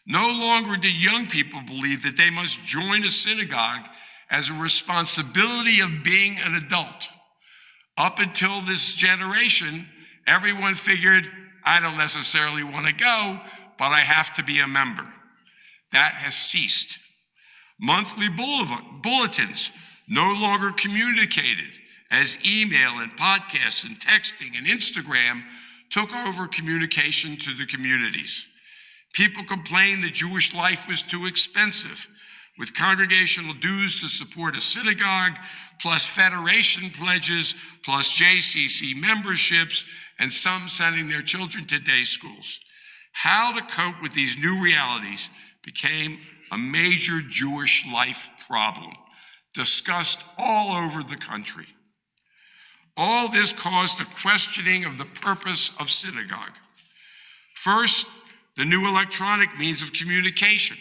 No longer did young people believe that they must join a synagogue as a responsibility of being an adult. Up until this generation, everyone figured, I don't necessarily want to go, but I have to be a member. That has ceased. Monthly bulletins no longer communicated as email and podcasts and texting and Instagram took over communication to the communities. People complained that Jewish life was too expensive, with congregational dues to support a synagogue, plus federation pledges, plus JCC memberships, and some sending their children to day schools. How to cope with these new realities became a major Jewish life problem, discussed all over the country. All this caused a questioning of the purpose of synagogue. First, the new electronic means of communication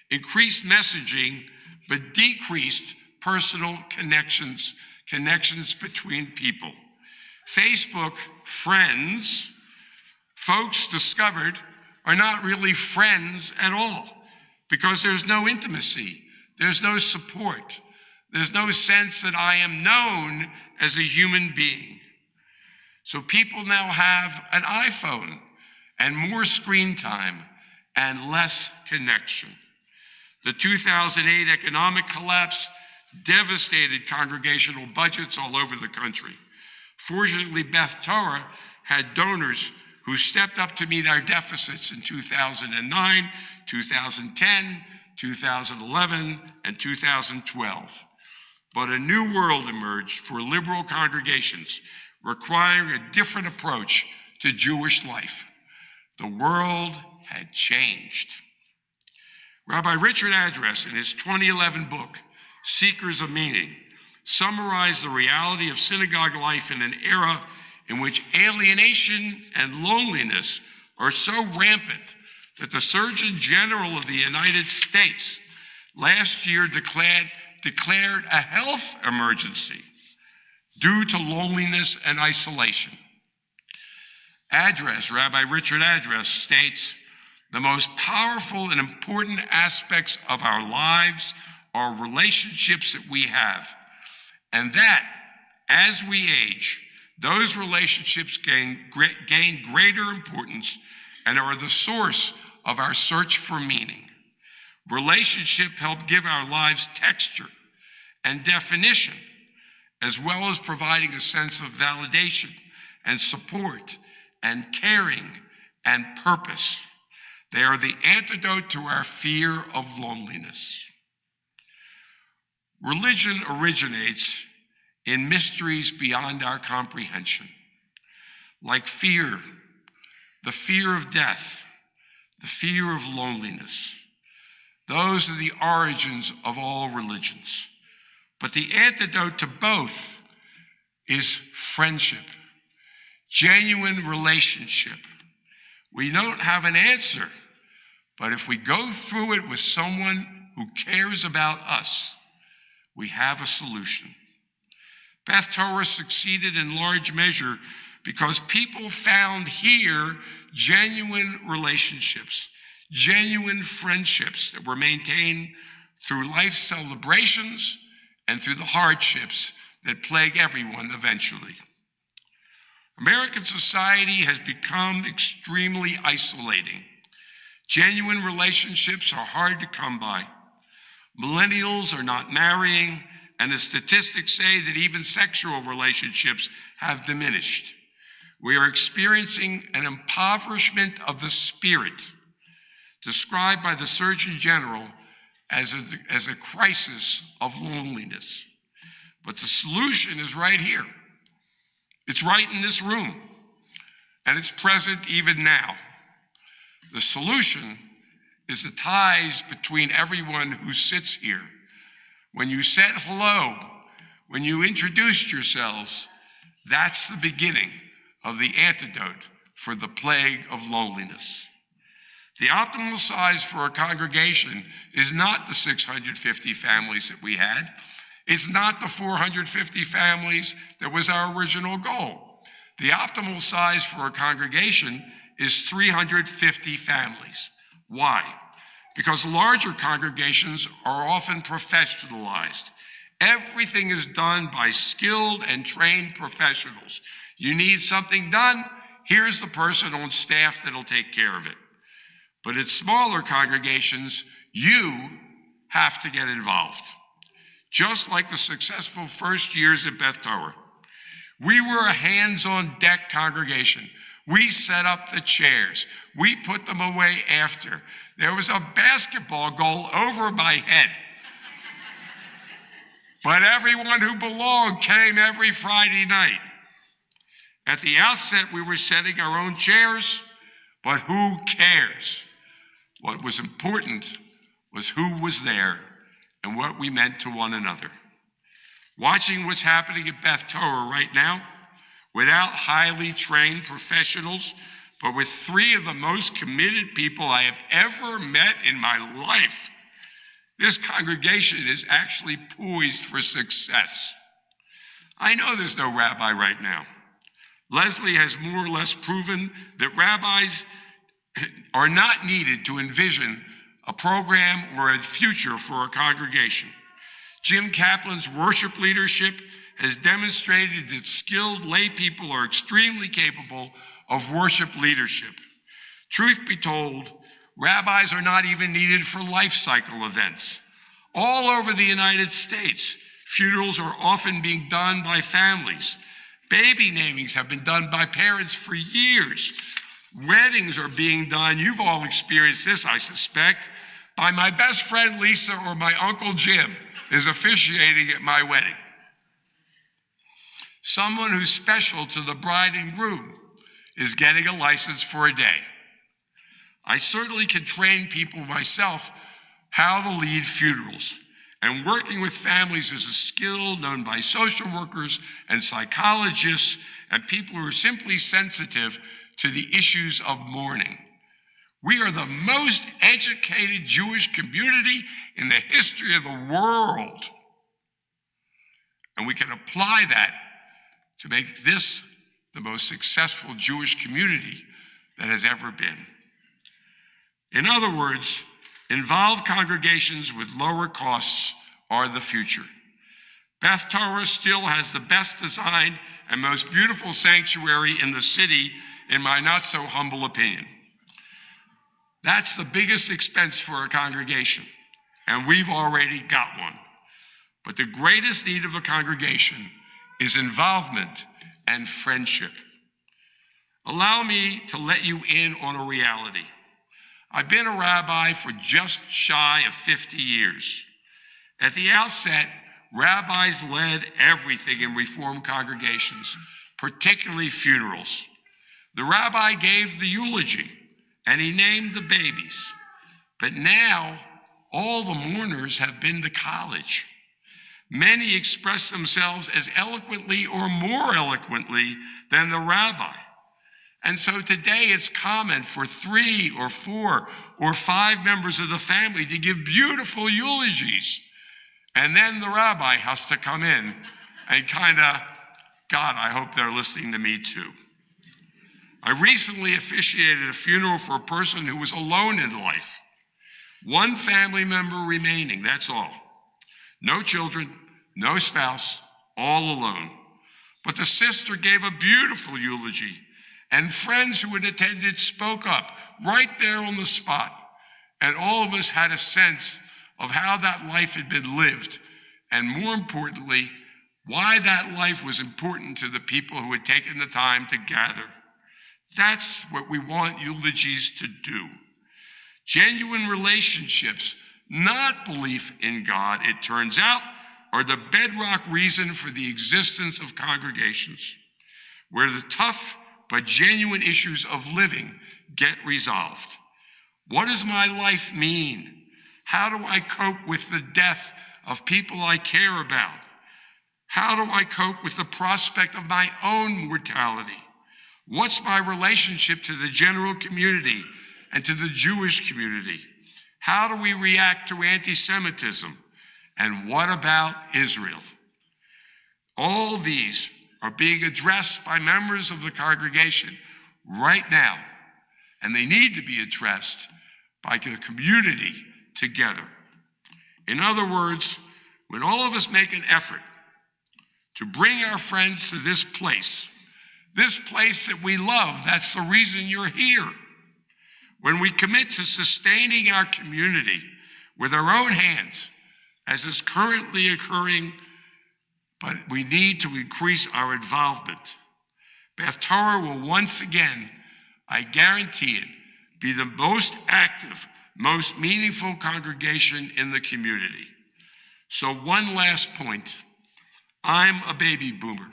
increased messaging, but decreased personal connections between people. Facebook friends, folks discovered, are not really friends at all because there's no intimacy, there's no support, there's no sense that I am known as a human being. So people now have an iPhone and more screen time and less connection. The 2008 economic collapse devastated congregational budgets all over the country. Fortunately, Beth Torah had donors who stepped up to meet our deficits in 2009, 2010, 2011, and 2012. But a new world emerged for liberal congregations requiring a different approach to Jewish life. The world had changed. Rabbi Richard Address, in his 2011 book, Seekers of Meaning, summarized the reality of synagogue life in an era in which alienation and loneliness are so rampant that the Surgeon General of the United States last year declared a health emergency due to loneliness and isolation. Rabbi Richard Address states, the most powerful and important aspects of our lives are relationships that we have, and that as we age, those relationships gain greater importance and are the source of our search for meaning. Relationships help give our lives texture and definition, as well as providing a sense of validation and support and caring and purpose. They are the antidote to our fear of loneliness. Religion originates in mysteries beyond our comprehension, like fear, the fear of death, the fear of loneliness. Those are the origins of all religions. But the antidote to both is friendship, genuine relationship. We don't have an answer, but if we go through it with someone who cares about us, we have a solution. Beth Torah succeeded in large measure because people found here genuine relationships, genuine friendships that were maintained through life celebrations and through the hardships that plague everyone eventually. American society has become extremely isolating. Genuine relationships are hard to come by. Millennials are not marrying, and the statistics say that even sexual relationships have diminished. We are experiencing an impoverishment of the spirit, described by the Surgeon General as a crisis of loneliness. But the solution is right here. It's right in this room, and it's present even now. The solution is the ties between everyone who sits here. When you said hello, when you introduced yourselves, that's the beginning of the antidote for the plague of loneliness. The optimal size for a congregation is not the 650 families that we had. It's not the 450 families that was our original goal. The optimal size for a congregation is 350 families. Why? Because larger congregations are often professionalized. Everything is done by skilled and trained professionals. You need something done, here's the person on staff that'll take care of it. But at smaller congregations, you have to get involved. Just like the successful first years at Beth Tower. We were a hands-on deck congregation. We set up the chairs. We put them away after. There was a basketball goal over my head. But everyone who belonged came every Friday night. At the outset, we were setting our own chairs, but who cares? What was important was who was there and what we meant to one another. Watching what's happening at Beth Tower right now, without highly trained professionals, but with three of the most committed people I have ever met in my life, this congregation is actually poised for success. I know there's no rabbi right now. Leslie has more or less proven that rabbis are not needed to envision a program or a future for a congregation. Jim Kaplan's worship leadership has demonstrated that skilled lay people are extremely capable of worship leadership. Truth be told, rabbis are not even needed for life cycle events. All over the United States, funerals are often being done by families. Baby namings have been done by parents for years. Weddings are being done, you've all experienced this, I suspect, by my best friend Lisa or my Uncle Jim is officiating at my wedding. Someone who's special to the bride and groom is getting a license for a day. I certainly can train people myself how to lead funerals, and working with families is a skill known by social workers and psychologists and people who are simply sensitive to the issues of mourning. We are the most educated Jewish community in the history of the world. And we can apply that to make this the most successful Jewish community that has ever been. In other words, involved congregations with lower costs are the future. Beth Torah still has the best designed and most beautiful sanctuary in the city, in my not so humble opinion. That's the biggest expense for a congregation, and we've already got one. But the greatest need of a congregation is involvement and friendship. Allow me to let you in on a reality. I've been a rabbi for just shy of 50 years. At the outset, rabbis led everything in Reform congregations, particularly funerals. The rabbi gave the eulogy, and he named the babies. But now, all the mourners have been to college. Many express themselves as eloquently or more eloquently than the rabbi. And so today it's common for 3 or 4 or 5 members of the family to give beautiful eulogies. And then the rabbi has to come in and God, I hope they're listening to me too. I recently officiated a funeral for a person who was alone in life. One family member remaining, that's all. No children, no spouse, all alone. But the sister gave a beautiful eulogy, and friends who had attended spoke up right there on the spot. And all of us had a sense of how that life had been lived, and more importantly, why that life was important to the people who had taken the time to gather. That's what we want eulogies to do. Genuine relationships, not belief in God, it turns out, are the bedrock reason for the existence of congregations, where the tough but genuine issues of living get resolved. What does my life mean? How do I cope with the death of people I care about? How do I cope with the prospect of my own mortality? What's my relationship to the general community and to the Jewish community? How do we react to anti-Semitism? And what about Israel? All these are being addressed by members of the congregation right now, and they need to be addressed by the community together. In other words, when all of us make an effort to bring our friends to this place that we love, that's the reason you're here. When we commit to sustaining our community with our own hands, as is currently occurring, but we need to increase our involvement. Beth Torah will once again, I guarantee it, be the most active, most meaningful congregation in the community. So one last point. I'm a baby boomer.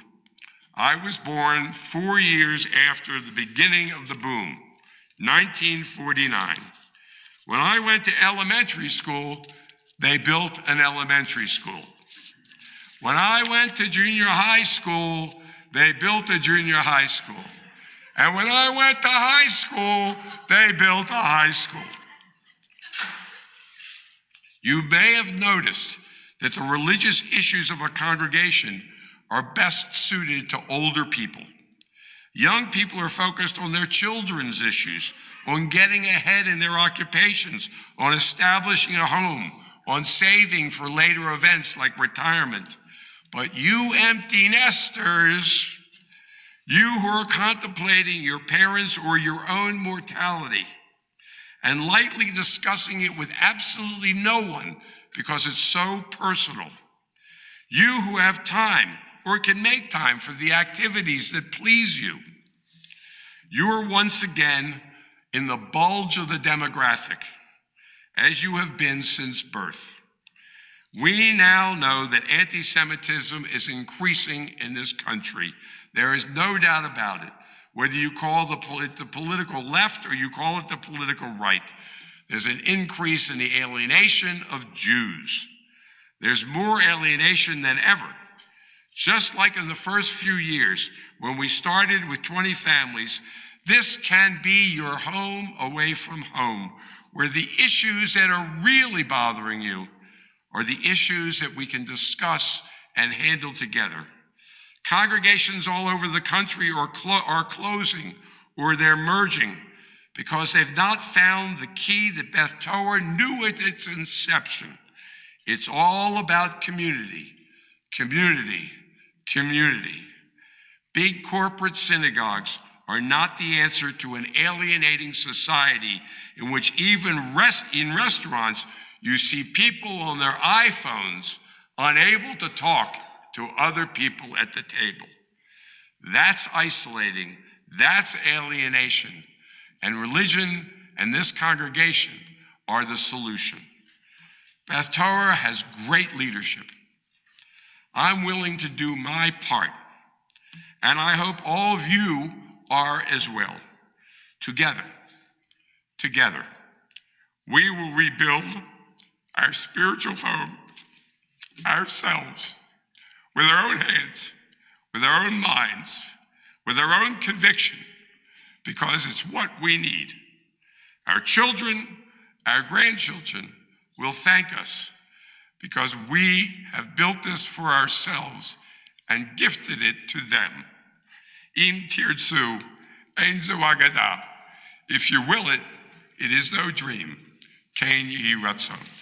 I was born 4 years after the beginning of the boom, 1949. When I went to elementary school, they built an elementary school. When I went to junior high school, they built a junior high school. And when I went to high school, they built a high school. You may have noticed that the religious issues of a congregation are best suited to older people. Young people are focused on their children's issues, on getting ahead in their occupations, on establishing a home, on saving for later events like retirement. But you empty nesters, you who are contemplating your parents' or your own mortality and lightly discussing it with absolutely no one because it's so personal, you who have time or can make time for the activities that please you, you are once again in the bulge of the demographic, as you have been since birth. We now know that anti-Semitism is increasing in this country. There is no doubt about it. Whether you call the political left or you call it the political right, there's an increase in the alienation of Jews. There's more alienation than ever. Just like in the first few years when we started with 20 families, this can be your home away from home, where the issues that are really bothering you are the issues that we can discuss and handle together. Congregations all over the country are closing or they're merging because they've not found the key that Beth Torah knew at its inception. It's all about community, community, community. Big corporate synagogues are not the answer to an alienating society in which even in restaurants you see people on their iPhones unable to talk to other people at the table. That's isolating, that's alienation, and religion and this congregation are the solution. Beth Torah has great leadership. I'm willing to do my part, and I hope all of you are as well. Together, we will rebuild our spiritual home ourselves with our own hands, with our own minds, with our own conviction, because it's what we need. Our children, our grandchildren will thank us because we have built this for ourselves and gifted it to them. Im tirtzu, ein zu agada. If you will it, it is no dream. Kein yehi ratzon.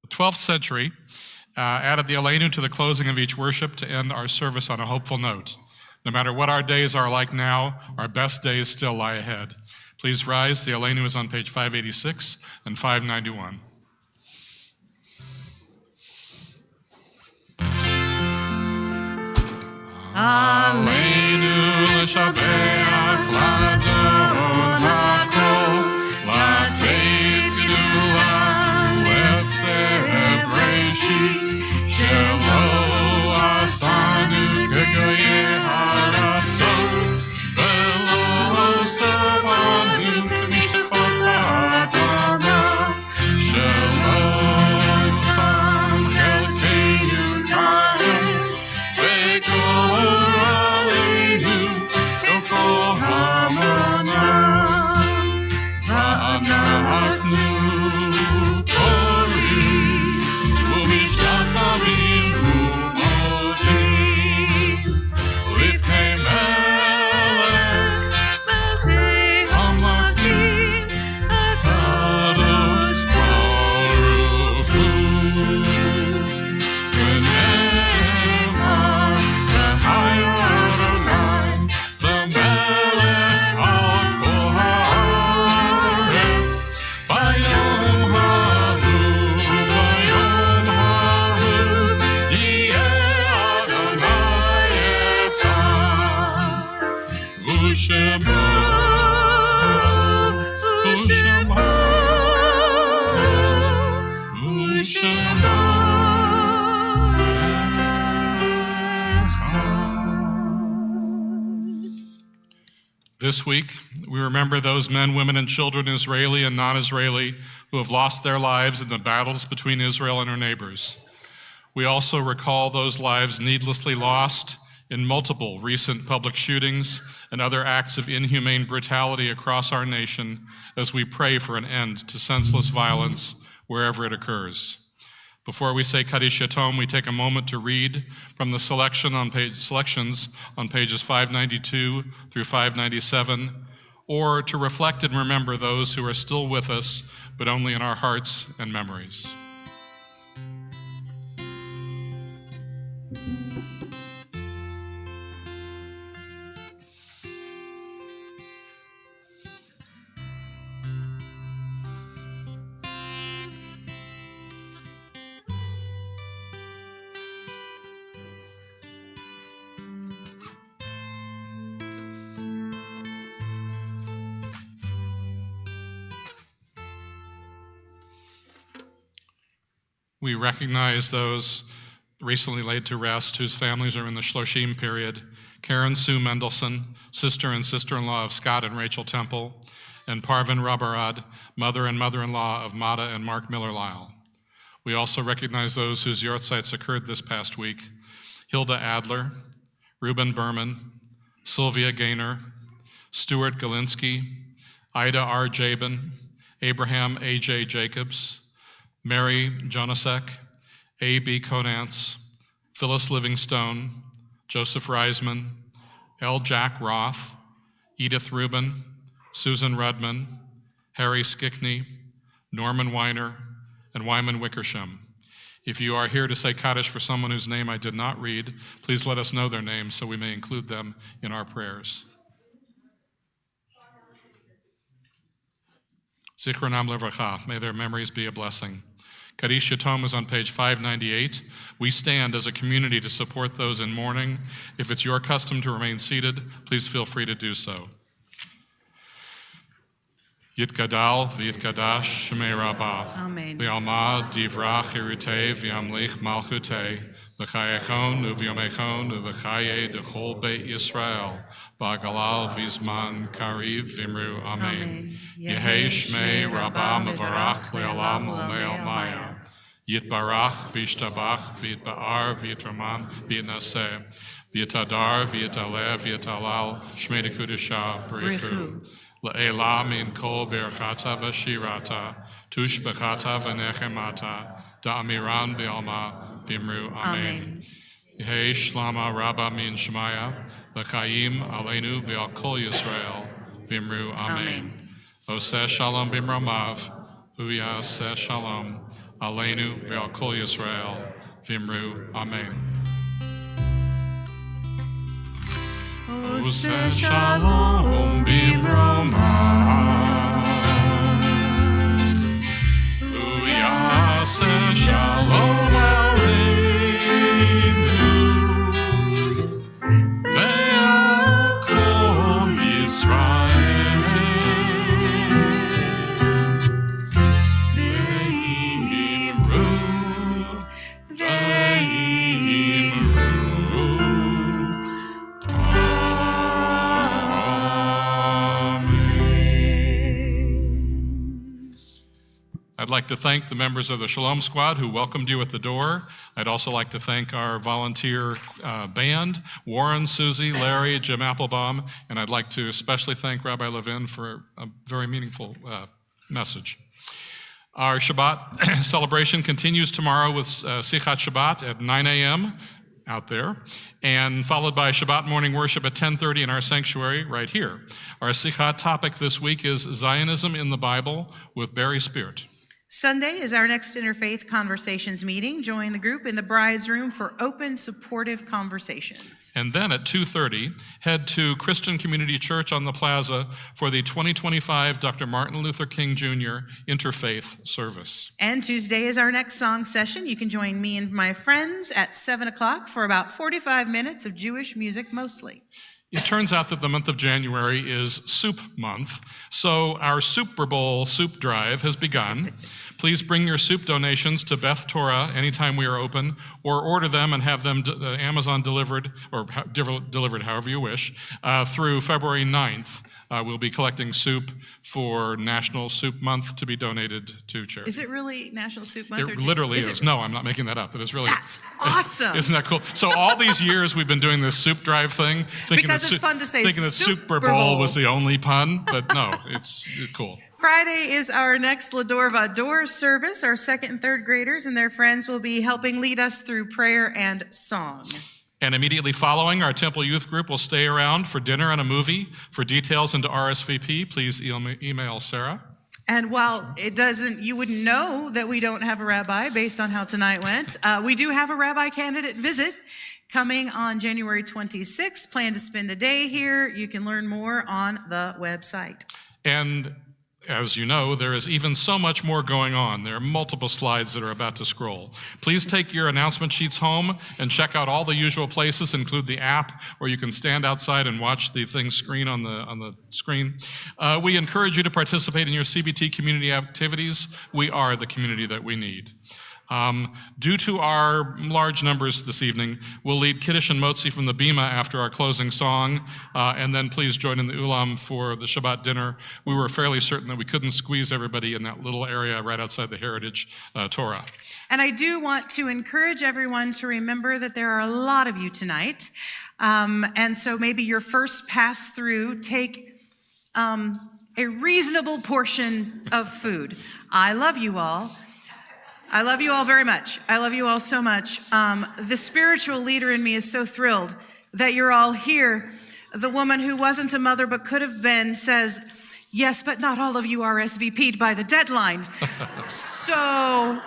The 12th century, added the Aleinu to the closing of each worship to end our service on a hopeful note. No matter what our days are like now, our best days still lie ahead. Please rise. The Aleinu is on page 586 and 591. Aleinu l'shabeach l'adon hakol, l'teit gedulah, l'tzebreshit, shelo asanu k'goyei haratzot, v'lo sabanu k'mishtachot ha'adamah, shelo sam chelkeinu kaim, v'gor aleinu kol hamona, v'anachnu korim u'mishtachavim u'modim lifnei melech hamlachim hakadosh baruch hu. V'ne'emar v'hayu Adonai v'melech al kol ha'aretz bayom hahu yiyeh Adonai echad u'shemo This week, we remember those men, women, and children, Israeli and non-Israeli, who have lost their lives in the battles between Israel and her neighbors. We also recall those lives needlessly lost in multiple recent public shootings and other acts of inhumane brutality across our nation as we pray for an end to senseless violence wherever it occurs. Before we say Kaddish Yatom, we take a moment to read from the selections on pages 592 through 597, or to reflect and remember those who are still with us, but only in our hearts and memories. We recognize those recently laid to rest whose families are in the Shloshim period: Karen Sue Mendelson, sister and sister-in-law of Scott and Rachel Temple, and Parvin Rabarad, mother and mother-in-law of Mata and Mark Miller-Lyle. We also recognize those whose yortzites occurred this past week: Hilda Adler, Reuben Berman, Sylvia Gaynor, Stuart Galinsky, Ida R. Jabin, Abraham A.J. Jacobs, Mary Jonasek, A.B. Conance, Phyllis Livingstone, Joseph Reisman, L. Jack Roth, Edith Rubin, Susan Rudman, Harry Skickney, Norman Weiner, and Wyman Wickersham. If you are here to say Kaddish for someone whose name I did not read, please let us know their names so we may include them in our prayers. Zichronam Levracha, may their memories be a blessing. Kaddish Yatom is on page 598. We stand as a community to support those in mourning. If it's your custom to remain seated, please feel free to do so. Yitgadal v'yitkadash shemei Rabbah. Amen. V'yalma divrach irutei v'yamlich malchutei. V'chayechon u'v'yomechon u'v'chayei dechol beit Yisrael. Ba'galal v'zman kariv v'imru Amen. Yehei shmei Rabbah mevarach le'olam u'le'al maya. Yitbarach v'yishtabach v'yitba'ar v'yitraman v'yitnaseh. V'yitadar v'yitaleh v'yitalal shmei dekudesha b'richu. Le'ela min kol berchata v'shirata, tush bechata v'nechemata, da'amiran be'alma v'imru Amen. Yehei shlama rabba min shemaya, v'chayim aleinu v'al kol Yisrael, v'imru Amen. Oseh shalom b'mromav, uyaseh shalom, aleinu v'al kol Yisrael, v'imru. Amen. Oseh shalom bimromah, Uyaseh shalom aleinu, ve'al kol Yisrael, ve'imru, ve'imru. I'd like to thank the members of the Shalom Squad who welcomed you at the door. I'd also like to thank our volunteer band, Warren, Susie, Larry, Jim Applebaum, and I'd like to especially thank Rabbi Levin for a very meaningful message. Our Shabbat celebration continues tomorrow with Sichat Shabbat at 9 a.m. out there, and followed by Shabbat morning worship at 10:30 in our sanctuary right here. Our Sichat topic this week is Zionism in the Bible with Barry Speart. Sunday is our next Interfaith Conversations meeting. Join the group in the Bride's Room for open, supportive conversations. And then at 2:30, head to Christian Community Church on the Plaza for the 2025 Dr. Martin Luther King Jr. Interfaith Service. And Tuesday is our next song session. You can join me and my friends at 7 o'clock for about 45 minutes of Jewish music mostly. It turns out that the month of January is Soup Month, so our Super Bowl soup drive has begun. Please bring your soup donations to Beth Torah anytime we are open, or order them and have them Amazon delivered, or delivered however you wish, through February 9th. We'll be collecting soup for National Soup Month to be donated to charity. Is it really National Soup Month? It literally is. No, I'm not making that up. That is really. That's awesome. Isn't that cool? So all these years we've been doing this soup drive thing, Because it's fun to say thinking that Super Bowl was the only pun, but no, it's cool. Friday is our next Lador Vador service. Our second and third graders and their friends will be helping lead us through prayer and song. And immediately following, our Temple Youth Group will stay around for dinner and a movie. For details and to RSVP, please email Sarah. And while you wouldn't know that we don't have a rabbi based on how tonight went, we do have a rabbi candidate visit coming on January 26th. Plan to spend the day here. You can learn more on the website. And as you know, there is even so much more going on. There are multiple slides that are about to scroll. Please take your announcement sheets home and check out all the usual places, include the app, where you can stand outside and watch the thing screen on the screen. We encourage you to participate in your CBT community activities. We are the community that we need. Due to our large numbers this evening, we'll lead Kiddush and Motzi from the Bima after our closing song, and then please join in the Ulam for the Shabbat dinner. We were fairly certain that we couldn't squeeze everybody in that little area right outside the Heritage Torah. And I do want to encourage everyone to remember that there are a lot of you tonight. And so maybe your first pass through, take a reasonable portion of food. I love you all. I love you all very much. I love you all so much. The spiritual leader in me is so thrilled that you're all here. The woman who wasn't a mother but could have been says, yes, but not all of you RSVP'd by the deadline. So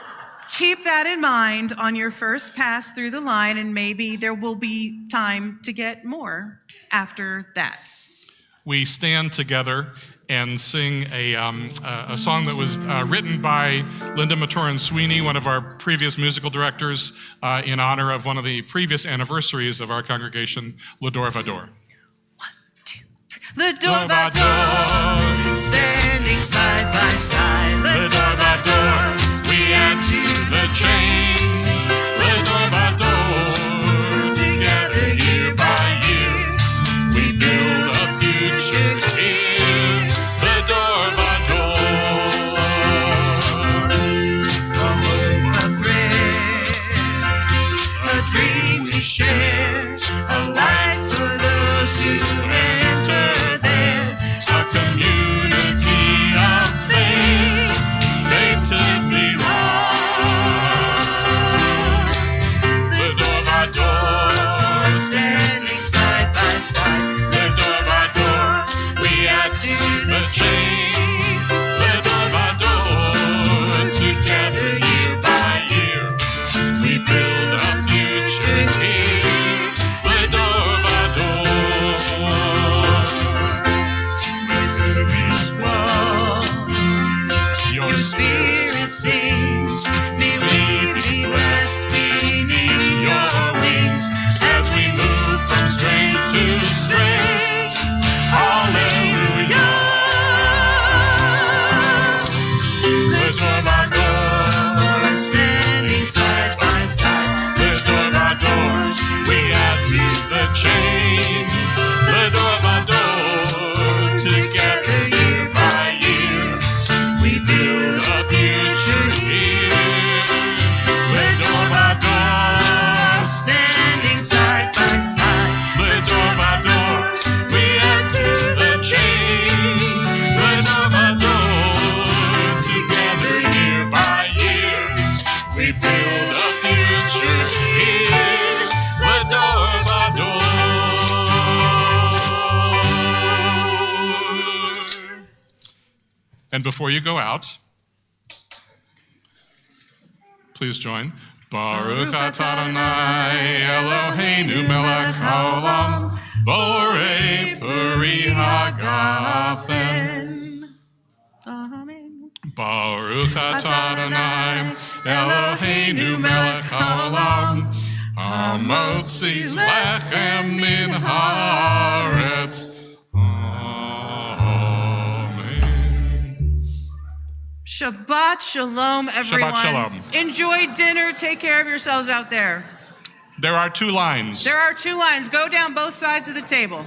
keep that in mind on your first pass through the line, and maybe there will be time to get more after that. We stand together and sing a song that was written by Linda Matoran Sweeney, one of our previous musical directors, in honor of one of the previous anniversaries of our congregation, Lador Vador. 1, 2, 3. Lador Vador, standing side by side. Lador Vador, we add to the chain. Lador Vador, together year by year, we build a future here. Lador Vador, a prayer, a dream we share, a life for those who enter there, a community of faith, natively wrong. Lador Vador, standing side by side. Lador Vador, we add to the chain. Lador Vador, together year by year, we build chain. L'ador vador, together year by year, we build a future here. L'ador vador, standing side by side. L'ador vador, we add to the chain. L'ador vador, together year by year, we build a future here. L'ador vador. And before you go out, please join. Baruch atah Adonai Eloheinu melech haolam, borei peri hagafen. Amen. Baruch atah Adonai Eloheinu melech haolam, hamotzi lechem min haaretz. Shabbat shalom, everyone. Shabbat shalom. Enjoy dinner. Take care of yourselves out there. There are two lines. There are two lines. Go down both sides of the table.